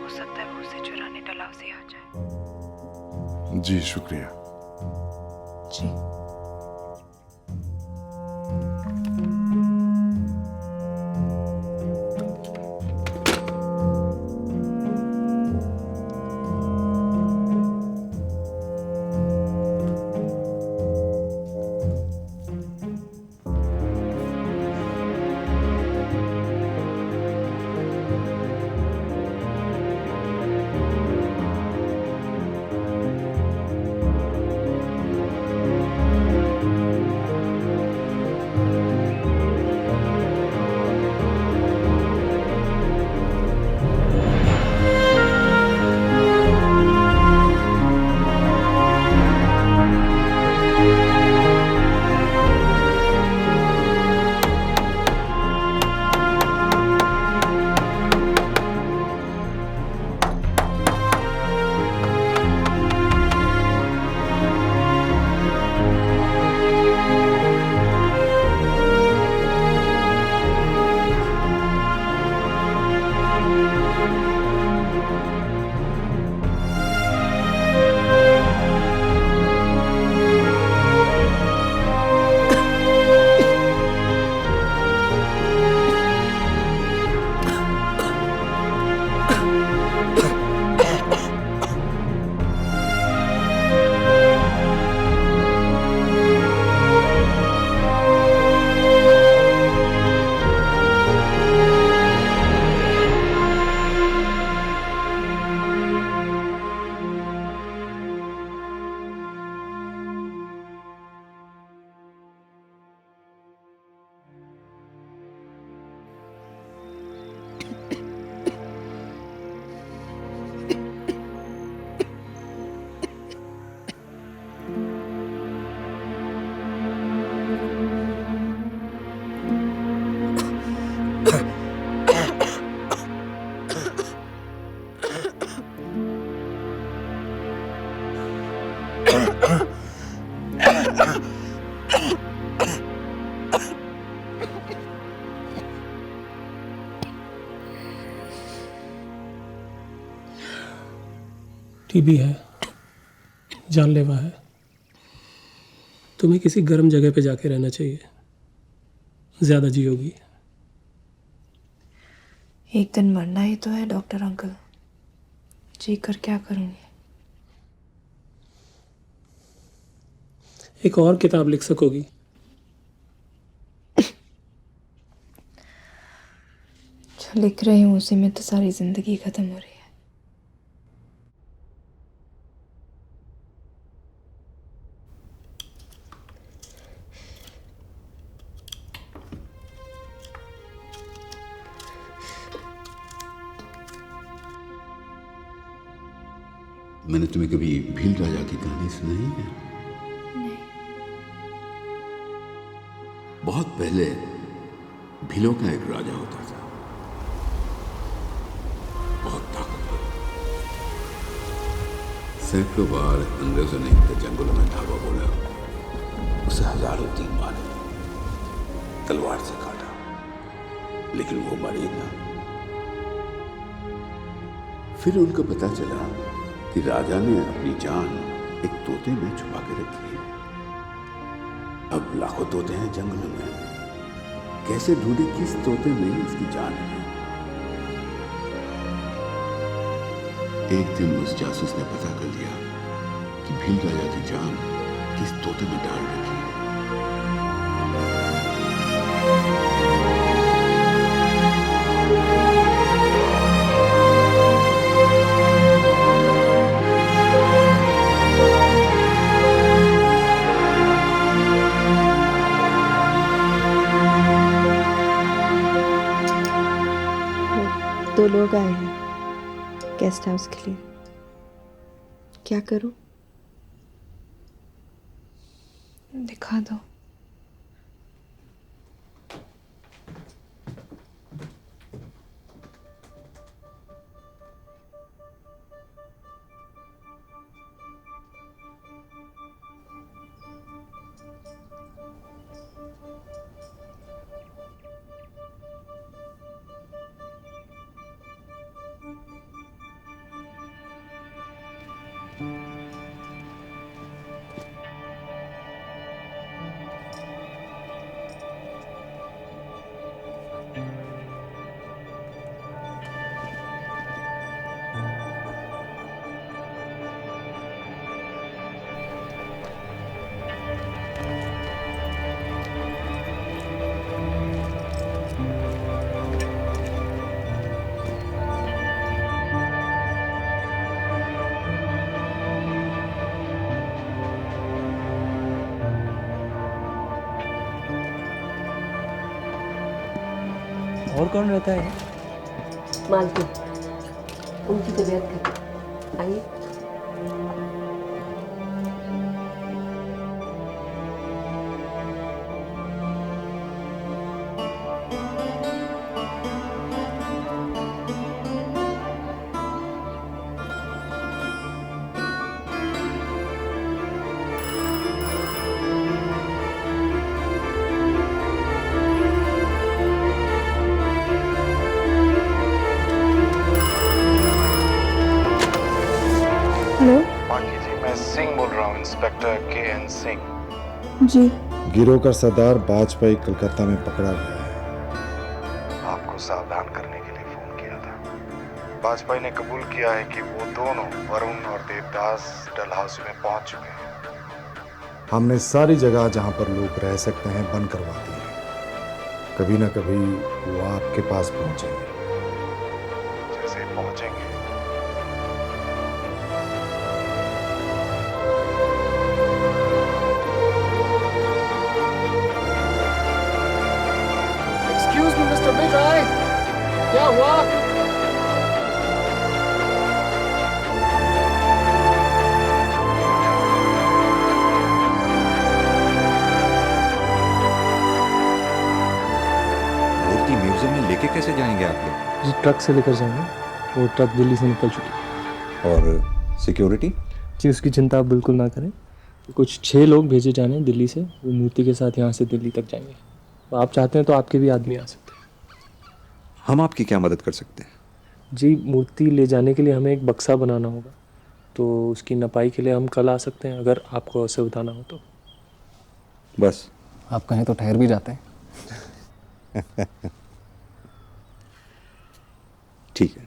हो सकता है वो उसे चुराने डलहौजी आ जाए। जी शुक्रिया। जी टीबी है, जानलेवा है। तुम्हें किसी गर्म जगह पे जाके रहना चाहिए, ज्यादा जियोगी। एक दिन मरना ही तो है डॉक्टर अंकल, जी कर क्या करूँगी? एक और किताब लिख सकोगी। जो लिख रही हूँ उसी में तो सारी जिंदगी खत्म हो रही है। मैंने तुम्हें कभी भील राजा की कहानी सुनाई है? नहीं। बहुत पहले भीलों का एक राजा होता था, बहुत ताकतवर। सैकड़ों बार अंग्रेजों ने इनके जंगलों में धावा बोला, उसे हजारों तीर मारे, तलवार से काटा, लेकिन वो मरी ना। फिर उनको पता चला कि राजा ने अपनी जान एक तोते में छुपा के रखी है। अब लाखों तोते हैं जंगलों में, कैसे ढूंढे किस तोते में इसकी जान है। एक दिन उस जासूस ने पता कर लिया कि भील राजा की जान किस तोते में डाल रखी है। दो लोग आए हैं गेस्ट हाउस के लिए। क्या करूं? दिखा दो। और कौन रहता है? मालती, उनकी तबीयत कैसी? आइए। हेलो बाकी जी, मैं सिंह बोल रहा हूँ, इंस्पेक्टर KN सिंह। जी। गिरोह का सरदार वाजपेयी कलकत्ता में पकड़ा गया है। आपको सावधान करने के लिए फोन किया था। वाजपेयी ने कबूल किया है कि वो दोनों वरुण और देवदास डलहौसी में पहुंच चुके हैं। हमने सारी जगह जहां पर लोग रह सकते हैं बंद करवा दी है। कभी ना कभी वो आपके पास पहुंचेंगे। जैसे ही पहुंचेंगे एक्सक्यूज मी मिस्टर विजय, क्या हुआ? मूर्ति म्यूजियम में लेके कैसे जाएंगे आप लोग? जी ट्रक से लेकर जाएंगे, वो ट्रक दिल्ली से निकल चुकी है। और सिक्योरिटी? जी उसकी चिंता आप बिल्कुल ना करें। कुछ 6 लोग भेजे जाने हैं दिल्ली से, वो मूर्ति के साथ यहाँ से दिल्ली तक जाएंगे। तो आप चाहते हैं तो आपके भी आदमी आ सकते हैं। हम आपकी क्या मदद कर सकते हैं? जी मूर्ति ले जाने के लिए हमें एक बक्सा बनाना होगा, तो उसकी नपाई के लिए हम कल आ सकते हैं अगर आपको ऐसे बताना हो तो। बस आप कहें तो ठहर भी जाते हैं। ठीक है,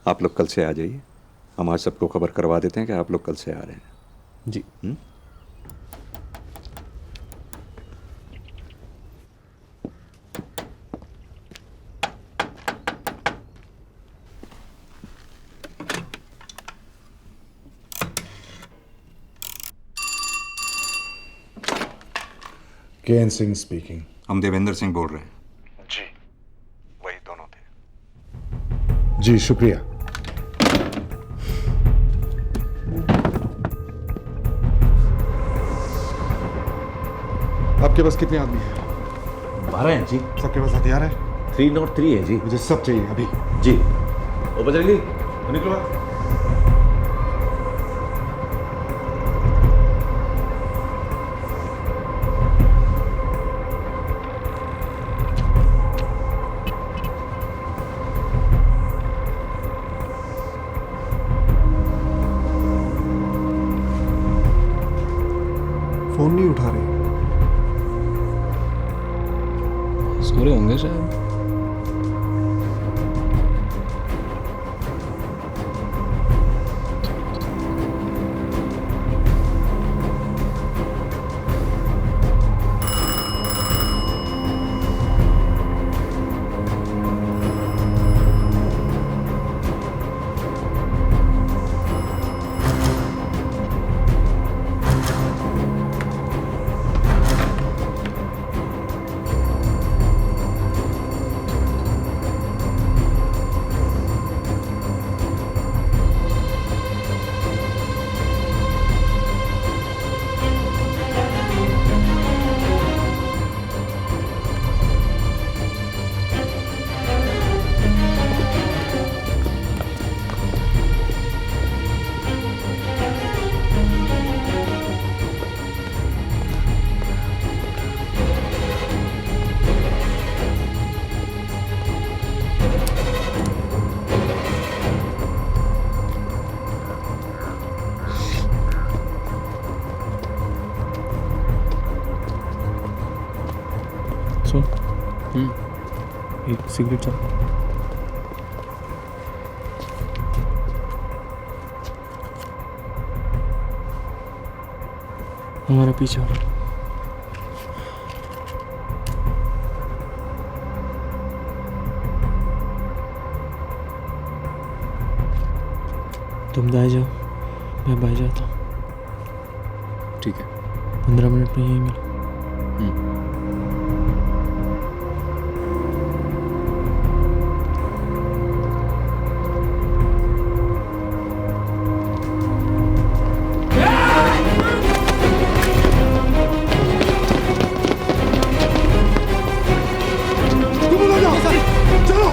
आप लोग कल से आ जाइए, हम आज सबको खबर करवा देते हैं कि आप लोग कल से आ रहे हैं। जी। K N Singh speaking. हम देवेंद्र सिंह बोल रहे हैं। जी, वही दोनों थे। जी शुक्रिया। आपके पास कितने आदमी हैं? 12 हैं जी। सबके पास हथियार है? 303 है जी। मुझे सब चाहिए अभी। जी। ओ बजरंगी, निकलो। फोन नहीं उठा रहे। सो रहे होंगे शायद। सुन, एक सिगरेट चल। हमारा पीछे हो। तुम दाएं जाओ, मैं बाएं जाता हूँ। ठीक है। 15 मिनट में यहीं मिलो। चलो।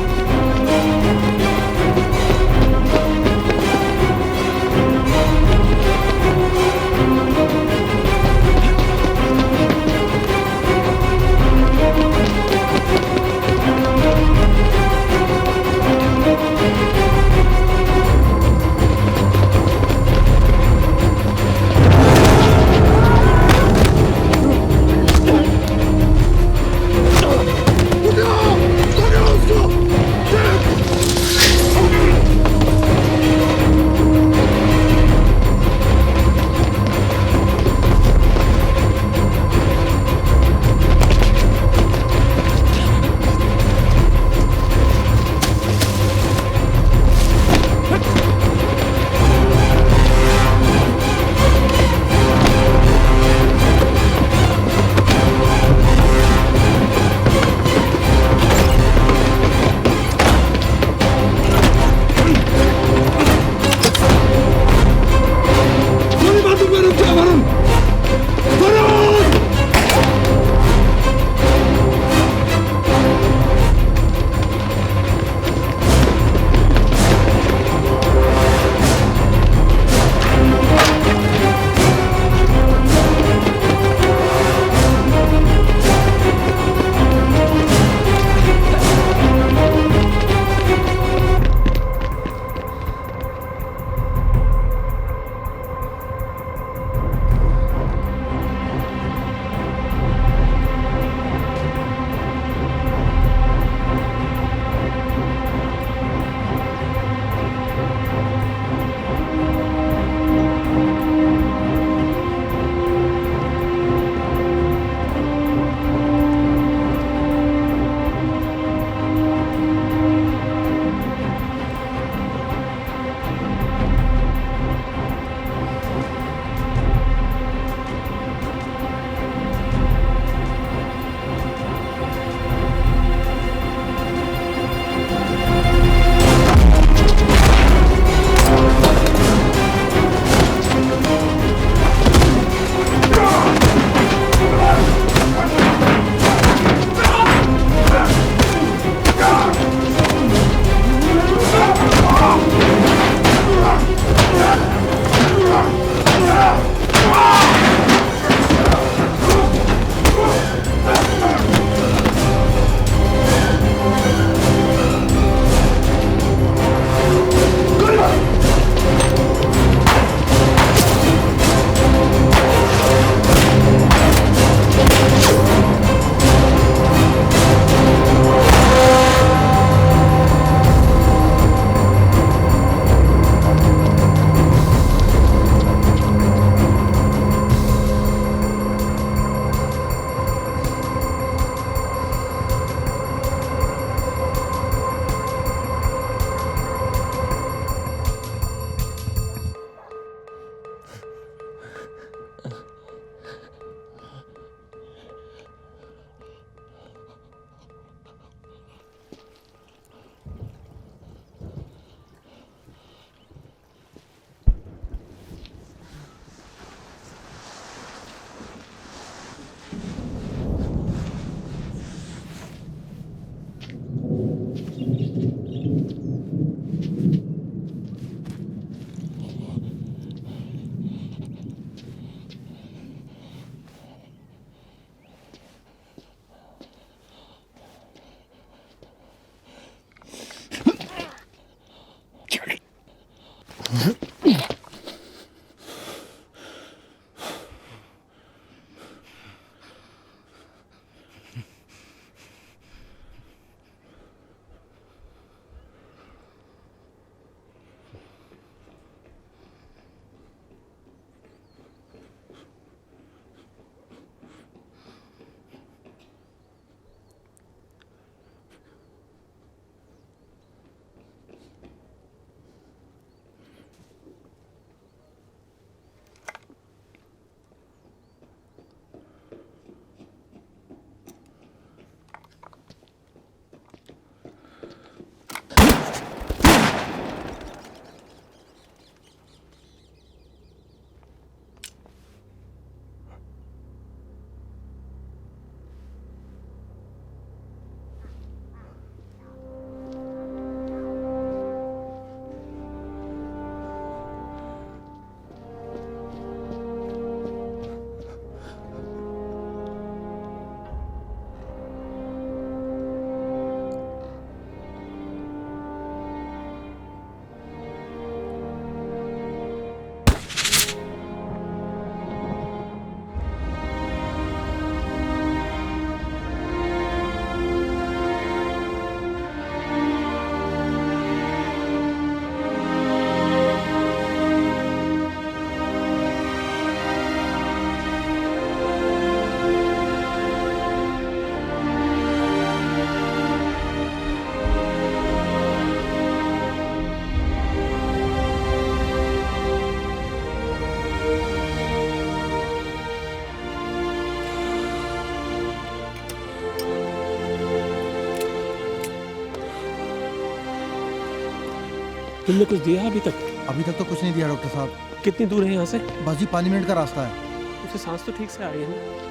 तुमने कुछ दिया अभी तक? अभी तक तो कुछ नहीं दिया डॉक्टर साहब। कितनी दूर है यहाँ से? बस जी 5 मिनट का रास्ता है। उसे सांस तो ठीक से आ रही है ना?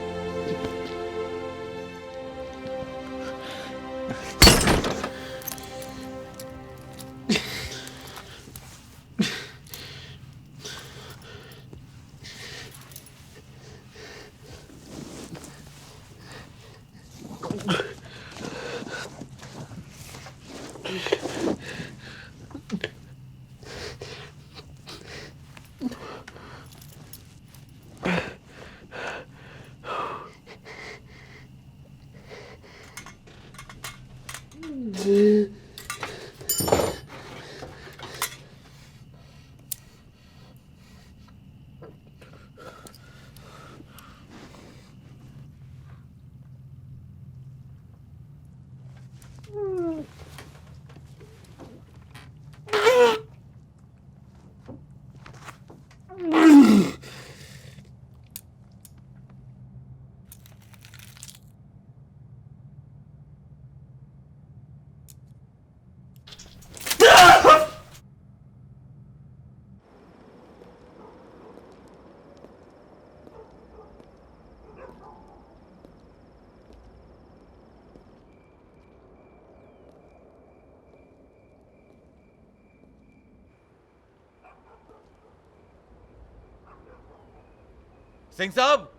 सिंह साहब,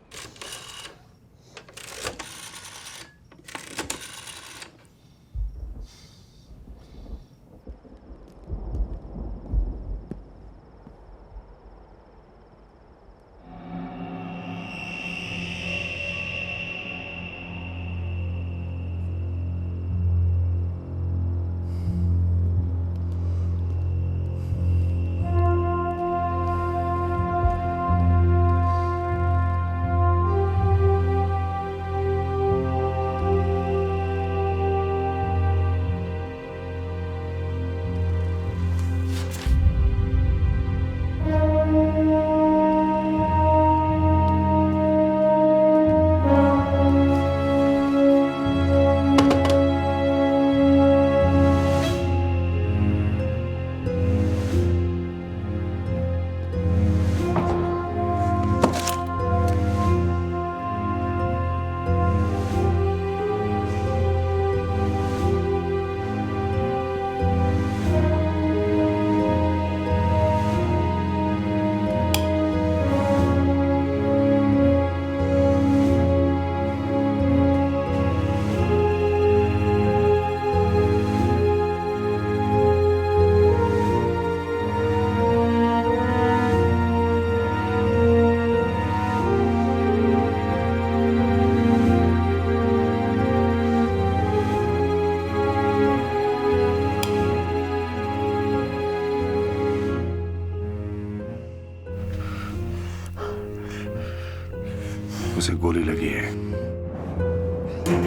उसे गोली लगी है,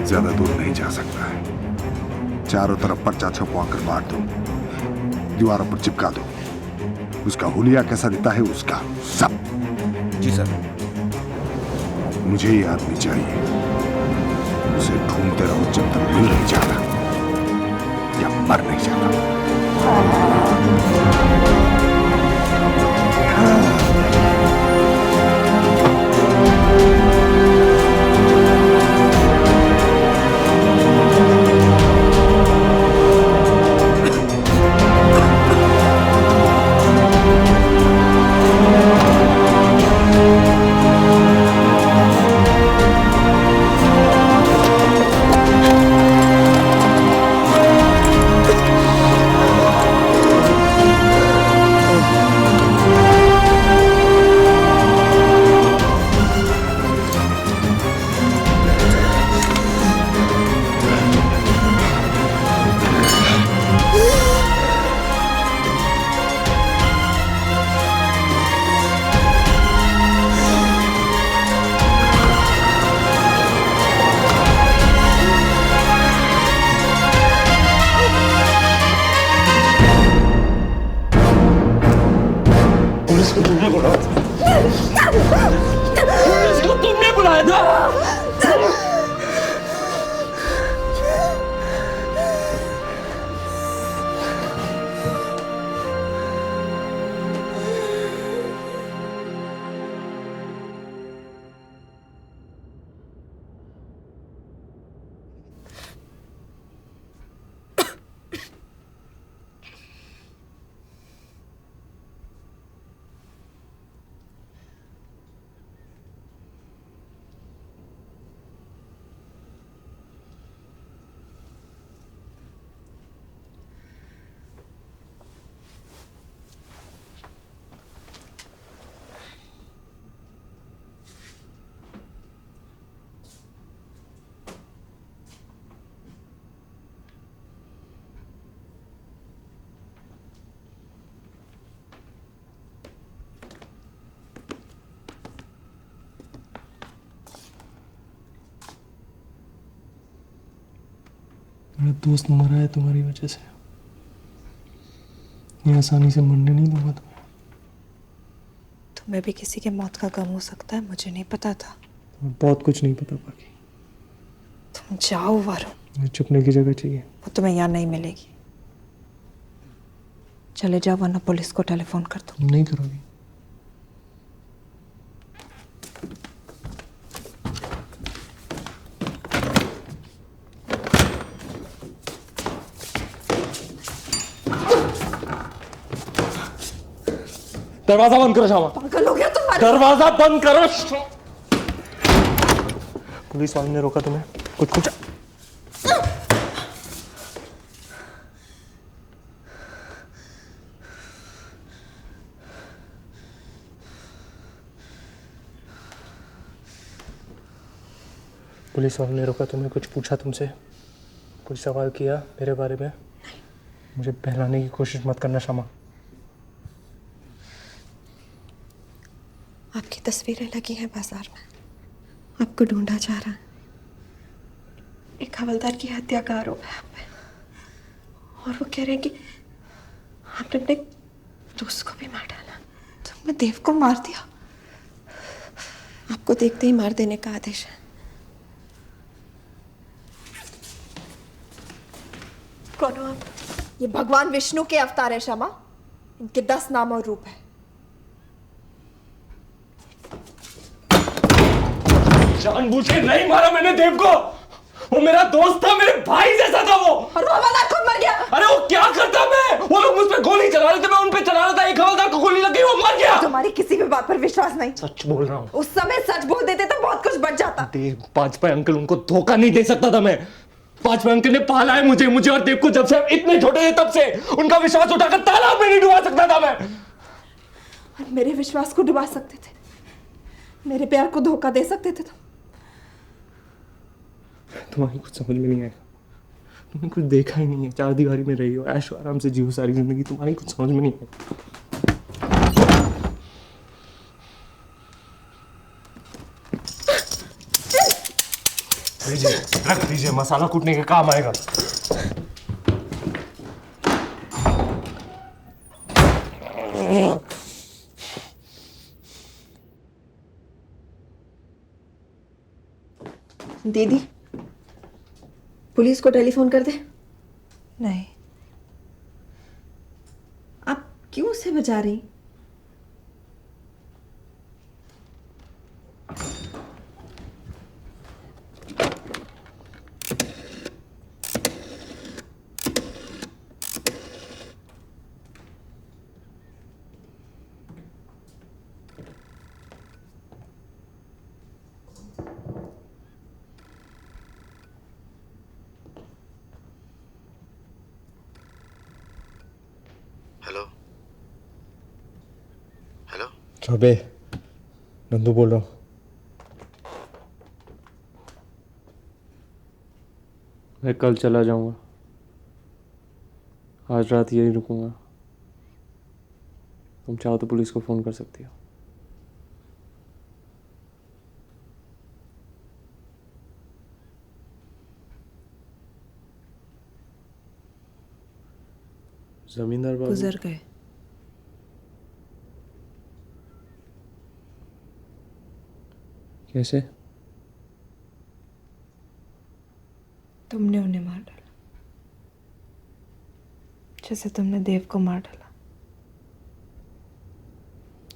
ज्यादा दूर नहीं जा सकता है। चारों तरफ पर्चा छपवा कर बांट दो, दीवारों पर चिपका दो। उसका हुलिया कैसा दिखता है उसका सब। जी सर। मुझे ये आदमी चाहिए, उसे ढूंढते रहो जब तक मिल नहीं जाता या मर नहीं जाता। तुमने बुलाया था। मेरा दोस्त मरा है तुम्हारी वजह से। ये आसानी से मरने नहीं दूंगा तुम्हें। तुम्हें भी किसी के मौत का गम हो सकता है, मुझे नहीं पता था। तुम्हें बहुत कुछ नहीं पता बाकी। तुम जाओ वरुण, मुझे छुपने की जगह चाहिए। वो तुम्हें यहाँ नहीं मिलेगी। चले जाओ वरना पुलिस को टेलीफोन कर दो। नहीं करोगी। दरवाजा बंद करो श्यामा। पागल हो गया तुम्हारा। दरवाजा बंद करो। पुलिस वाले ने रोका तुम्हें? कुछ पूछा? पुलिस वाले ने रोका तुम्हें? कुछ पूछा तुमसे? कुछ सवाल किया मेरे बारे में? मुझे बहलाने की कोशिश मत करना श्यामा। आपकी तस्वीरें लगी हैं बाजार में, आपको ढूंढा जा रहा है। एक हवलदार की हत्या का आरोप है आप पे, और वो कह रहे हैं कि आपने अपने दोस्त को भी मार डाला। तुमने देव को मार दिया। आपको देखते ही मार देने का आदेश है। कौन हो आप? ये भगवान विष्णु के अवतार है श्यामा। इनके 10 नाम और रूप है। जानबूझ के नहीं मारा मैंने देव को। वो मेरा दोस्त था, मेरे भाई जैसा था वो। और वो हवलदार खुद मर गया। अरे वो क्या करता मैं? वो लोग मुझ पे गोली चला रहे थे, मैं उन पे चला रहा था। एक हवलदार को गोली लग गई, वो मर गया। तुम्हारी किसी भी बात पर विश्वास नहीं। सच बोल रहा हूँ। उस समय सच बोल देते तो बहुत कुछ बच जाता। देव वाजपेयी अंकल, उनको धोखा नहीं दे सकता था मैं। वाजपेयी अंकल ने पाला है मुझे और देव को जब से हम इतने छोटे थे तब से। उनका विश्वास उठाकर तालाब में नहीं डुबा सकता था मैं। और मेरे विश्वास को डुबा सकते थे, मेरे प्यार को धोखा दे सकते थे। तुम्हारी कुछ समझ में नहीं आएगा। तुमने कुछ देखा ही नहीं है। 4 दीवारी में रही हो, ऐशो आराम से जियो सारी जिंदगी। तुम्हारी कुछ समझ में नहीं आएगा। रख दीजिए, मसाला कूटने के काम आएगा। दीदी, पुलिस को टेलीफोन कर दे। नहीं। आप क्यों उसे बचा रही? हेलो हेलो चौबे, नंदू बोल रहा हूँ। मैं कल चला जाऊंगा, आज रात यहीं रुकूंगा। तुम चाहो तो पुलिस को फोन कर सकती हो। जमींदार बाबू गुजर गए। कैसे? तुमने उन्हें मार डाला, जैसे तुमने देव को मार डाला।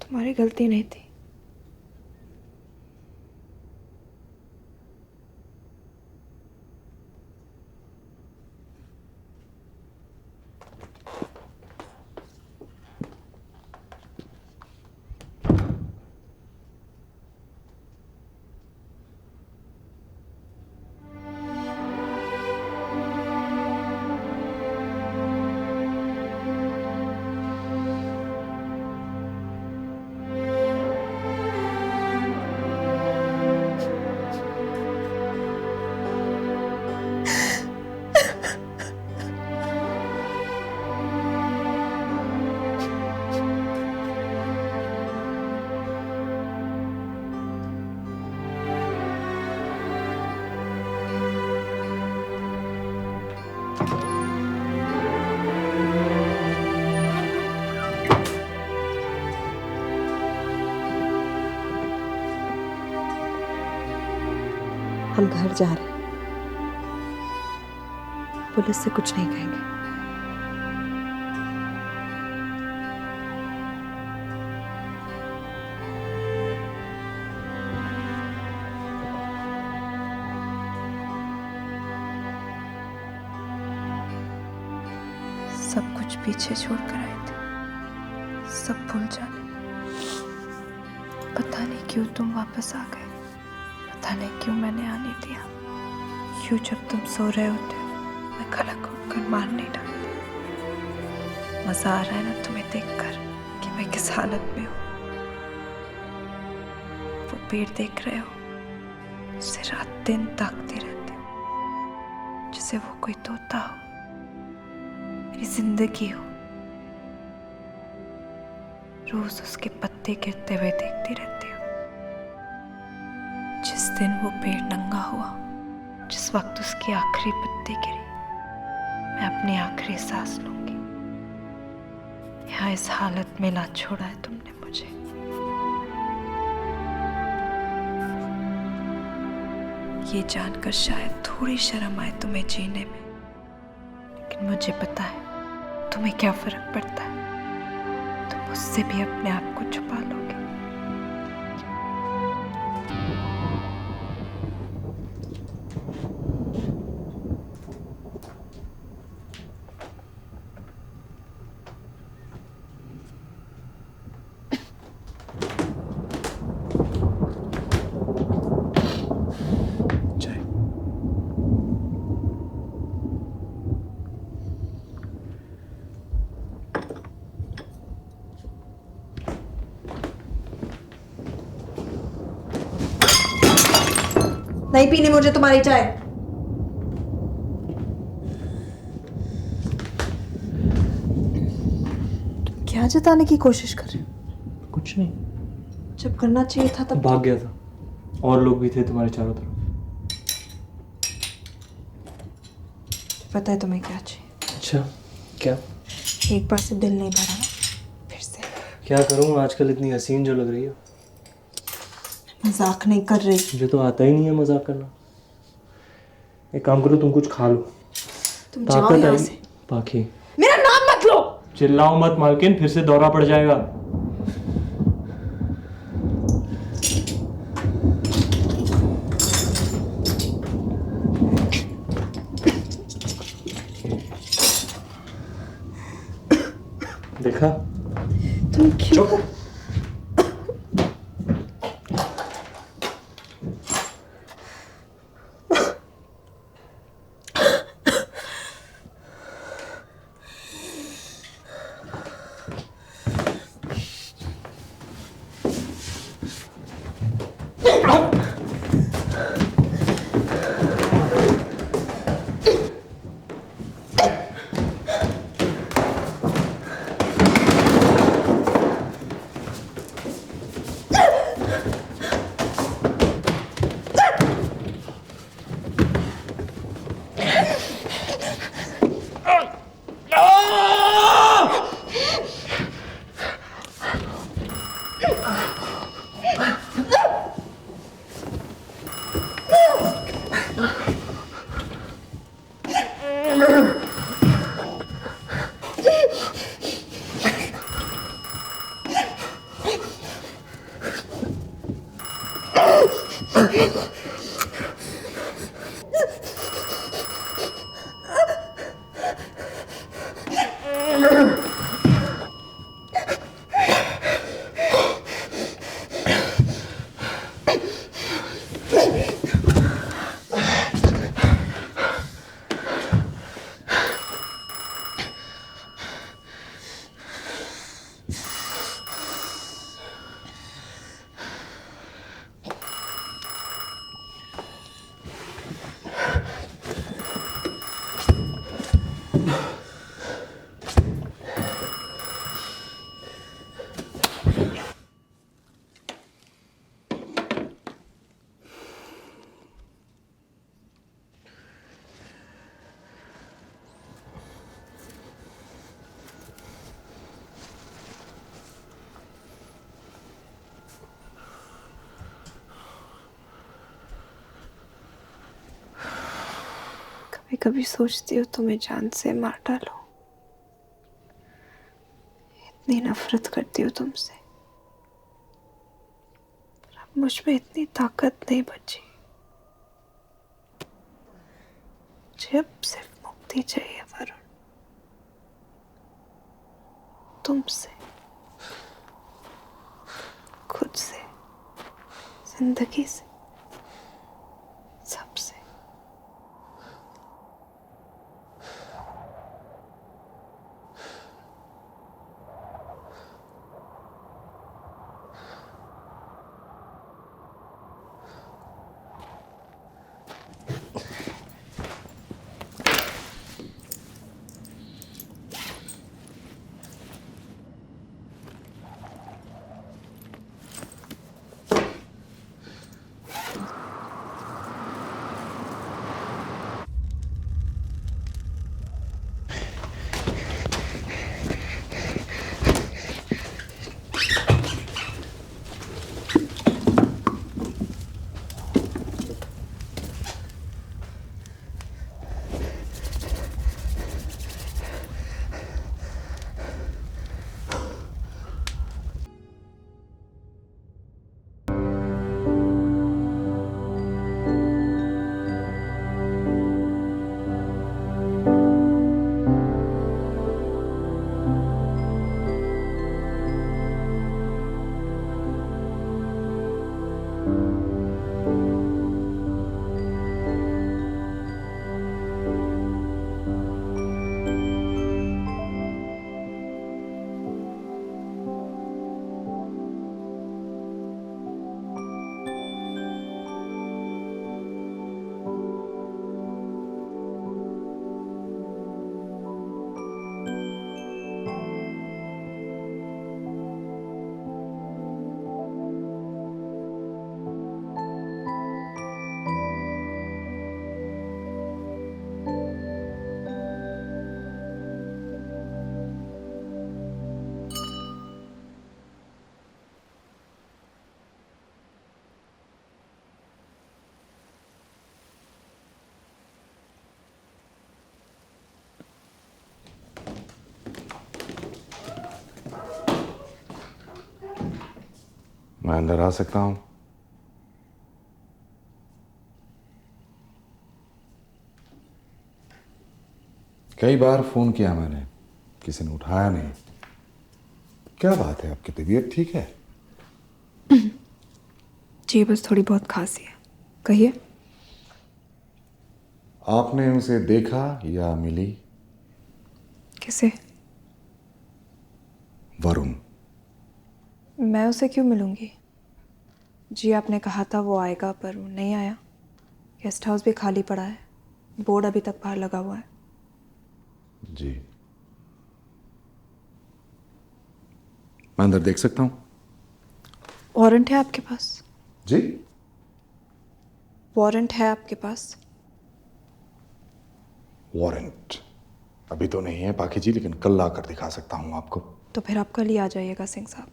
तुम्हारी गलती नहीं थी। हम घर जा रहे हैं, पुलिस से कुछ नहीं कहेंगे। सब कुछ पीछे छोड़कर आए थे, सब भूल जाने। पता नहीं क्यों तुम वापस आ गए, पता नहीं क्यों मैंने आने दिया। क्यों जब तुम सो रहे होते हो मैं खलक उठकर मार नहीं डालती। मजा आ रहा है ना तुम्हें देखकर कि मैं किस हालत में हूँ। वो पेड़ देख रहे हो, उसे रात दिन ताकती रहती हो, जैसे वो कोई तोता हो, मेरी जिंदगी हो। रोज उसके पत्ते गिरते हुए देखती रहती हूँ। जिस दिन वो पेड़ नंगा हुआ, जिस वक्त उसकी आखिरी पत्ती गिरी, मैं अपनी आखिरी सांस लूंगी। यहाँ इस हालत में ला छोड़ा है तुमने मुझे। ये जानकर शायद थोड़ी शर्म आए तुम्हें जीने में, लेकिन मुझे पता है तुम्हें क्या फर्क पड़ता है। तुम उससे भी अपने आप को छुपा लोगे। नहीं पीनी मुझे तुम्हारी चाय। तुम क्या जताने की कोशिश कर रहे हो? कुछ नहीं। जब करना चाहिए था तब भाग गया था, और लोग भी थे तुम्हारे चारों तरफ। पता है तुम्हें क्या चाहिए? अच्छा, क्या? एक बार से दिल नहीं भरा ना, फिर से। क्या करूँ, आजकल इतनी हसीन जो लग रही है। मजाक नहीं कर रही। मुझे तो आता ही नहीं है मजाक करना। एक काम करो, तुम कुछ खा लो। तुम जाओ यहाँ से। पाखी, मेरा नाम मत लो। चिल्लाओ मत मालकिन, फिर से दौरा पड़ जाएगा। देखा? तुम क्यों? कभी कभी सोचती हूँ तुम्हें जान से मार डालो। इतनी नफरत करती हूँ तुमसे, पर अब मुझ में इतनी ताकत नहीं बची। मुझे अब सिर्फ मुक्ति चाहिए वरुण, तुमसे, खुद से, जिंदगी से, सबसे। मैं अंदर आ सकता हूं? कई बार फोन किया मैंने, किसी ने उठाया नहीं। क्या बात है, आपकी तबीयत ठीक है? जी बस थोड़ी बहुत खांसी है। कहिए। आपने उसे देखा या मिली? किसे? वरुण। मैं उसे क्यों मिलूंगी? जी आपने कहा था वो आएगा, पर वो नहीं आया। गेस्ट हाउस भी खाली पड़ा है, बोर्ड अभी तक बाहर लगा हुआ है। जी, मैं अंदर देख सकता हूं? वारंट है आपके पास? जी, वारंट है आपके पास? वारंट अभी तो नहीं है पाखी जी, लेकिन कल लाकर दिखा सकता हूं आपको। तो फिर आप कल ही आ जाइएगा सिंह साहब।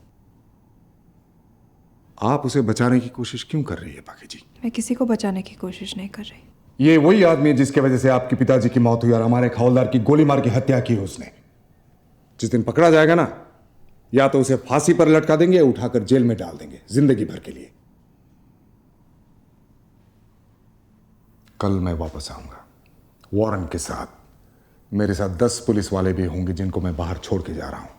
आप उसे बचाने की कोशिश क्यों कर रही है पाखी जी? मैं किसी को बचाने की कोशिश नहीं कर रही। ये वही आदमी है जिसके वजह से आपके पिताजी की मौत हुई और हमारे हवलदार की गोली मार के हत्या की उसने। जिस दिन पकड़ा जाएगा ना, या तो उसे फांसी पर लटका देंगे या उठाकर जेल में डाल देंगे जिंदगी भर के लिए। कल मैं वापस आऊंगा वारंट के साथ। मेरे साथ 10 पुलिस वाले भी होंगे जिनको मैं बाहर छोड़ के जा रहा हूं।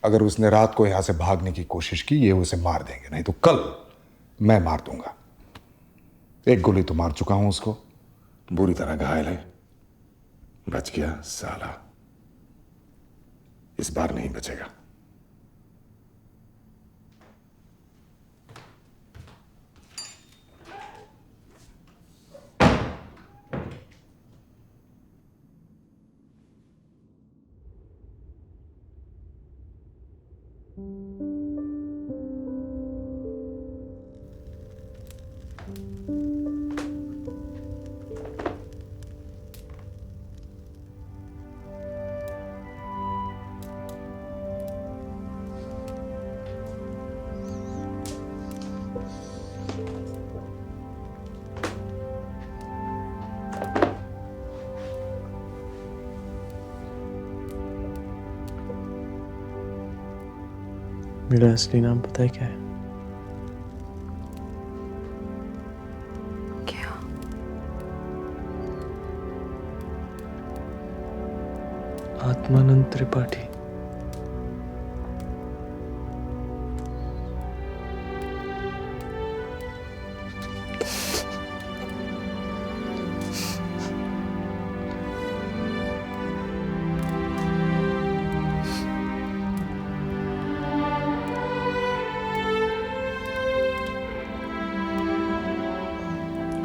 अगर उसने रात को यहां से भागने की कोशिश की, ये उसे मार देंगे, नहीं तो कल मैं मार दूंगा। एक गोली तो मार चुका हूं उसको, बुरी तरह घायल है। बच गया साला, इस बार नहीं बचेगा। मेरा असली नाम पता है क्या है? क्या? आत्मानंद त्रिपाठी।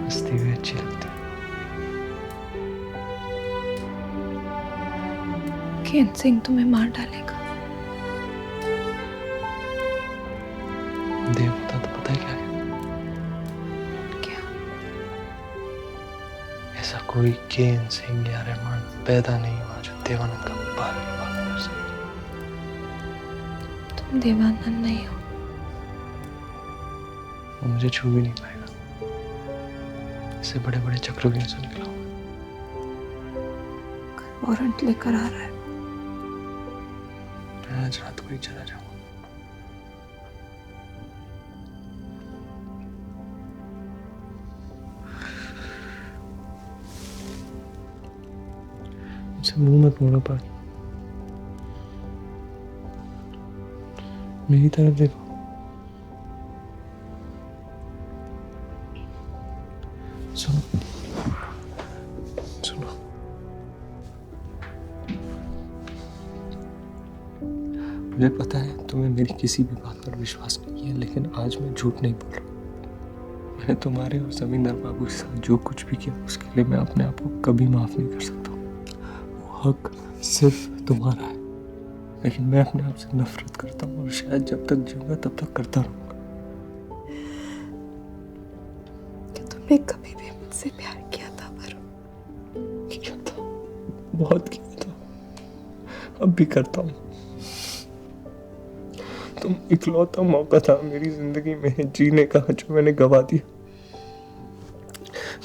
हंसती हुई अच्छी लगती है। केन सिंह तुम्हें मार डालेगा। देवता तो पता है क्या है? क्या? ऐसा कोई केन सिंह या रहमान पैदा नहीं हुआ जो देवानंद का बाल नहीं बाल कर सके। तुम देवानंद नहीं हो। वो मुझे छू भी नहीं पाएगा। इससे बड़े बड़े चक्रव्यूह से निकला हूं। वारंट लेकर आ रहा है। मैं आज रात को ही चला जाऊंगा। मुझसे मुंह मत मोड़ो पानी, मेरी तरफ देखो। सुनो सुनो, मुझे पता है तुम्हें मेरी किसी भी बात पर विश्वास नहीं है, लेकिन आज मैं झूठ नहीं बोल रहा। मैंने तुम्हारे और जमींदार बाबू के साथ जो कुछ भी किया, उसके लिए मैं अपने आप को कभी माफ नहीं कर सकता। वो हक सिर्फ तुम्हारा है, लेकिन मैं अपने आप से नफरत करता हूँ और शायद जब तक जीऊंगा तब तक करता रहूंगा। तुमने कभी भी मुझसे प्यार किया था वरुण? किया था, बहुत किया था, अब भी करता हूँ। तुम इकलौता मौका था मेरी जिंदगी में जीने का जो मैंने गवा दिया।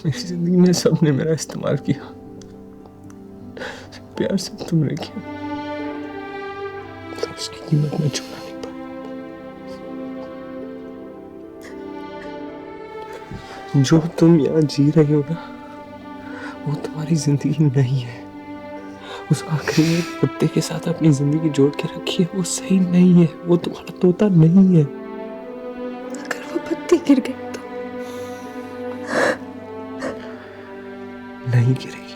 मेरी जिंदगी में सबने मेरा इस्तेमाल किया, प्यार से तुमने किया, तो उसकी कीमत मैं चुका नहीं पाया। जो तुम यहाँ जी रही हो ना, वो तुम्हारी जिंदगी नहीं है। उस आखिरी में कुत्ते के साथ अपनी जिंदगी जोड़ के रखी है, वो सही नहीं है। वो तुम्हारा तोता नहीं है। अगर वो पत्ती गिर गई तो नहीं गिरेगी।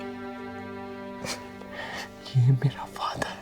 ये मेरा वादा है।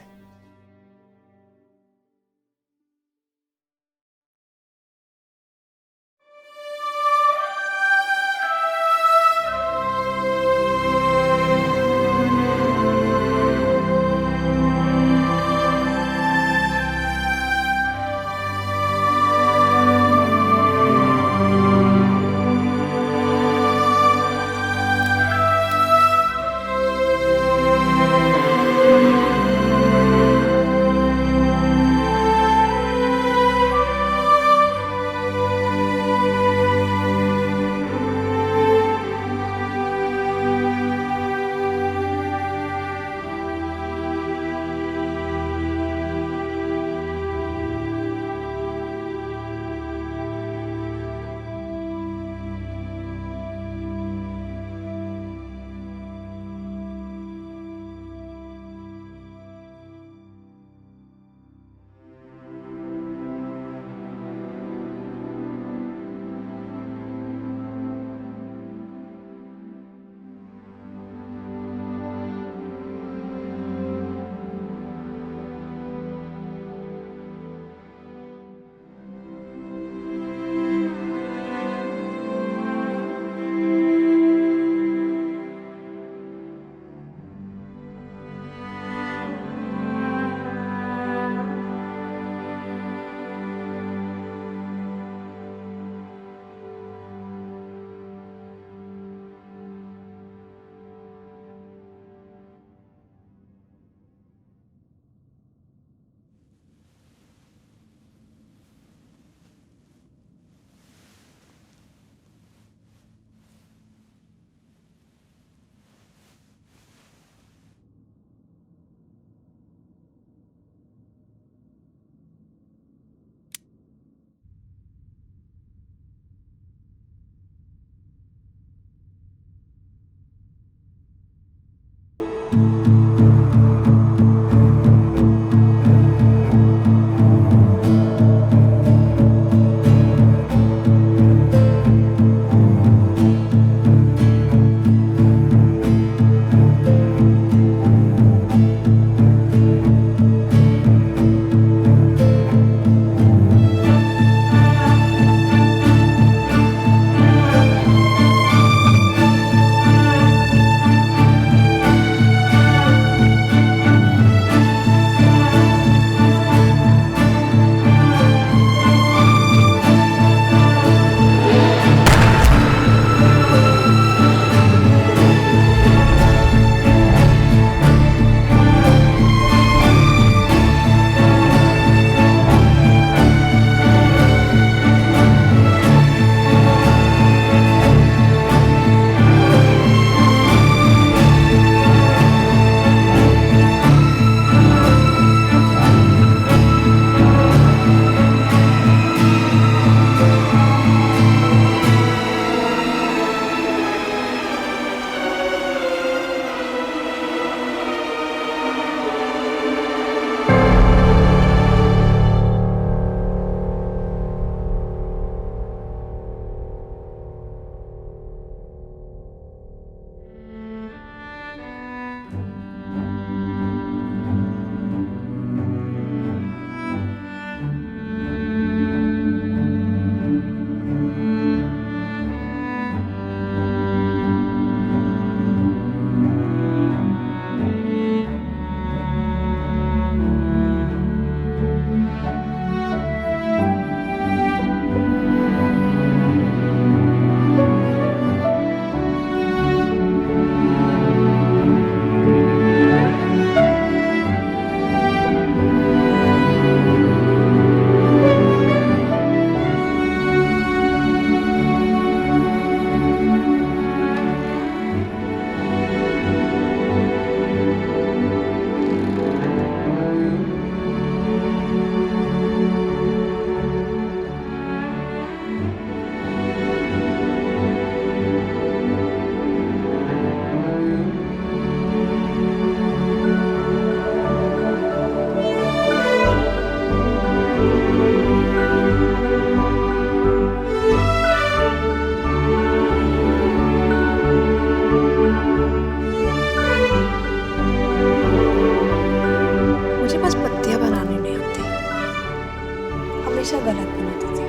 हमेशा गलत बनाती थी।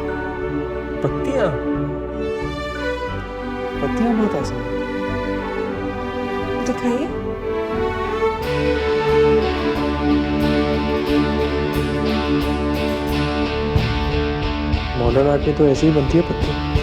पत्तियां पत्तियां बहुत आसान है। दिखाइए। मॉडर्न आर्ट में तो ऐसे ही बनती है पत्ती।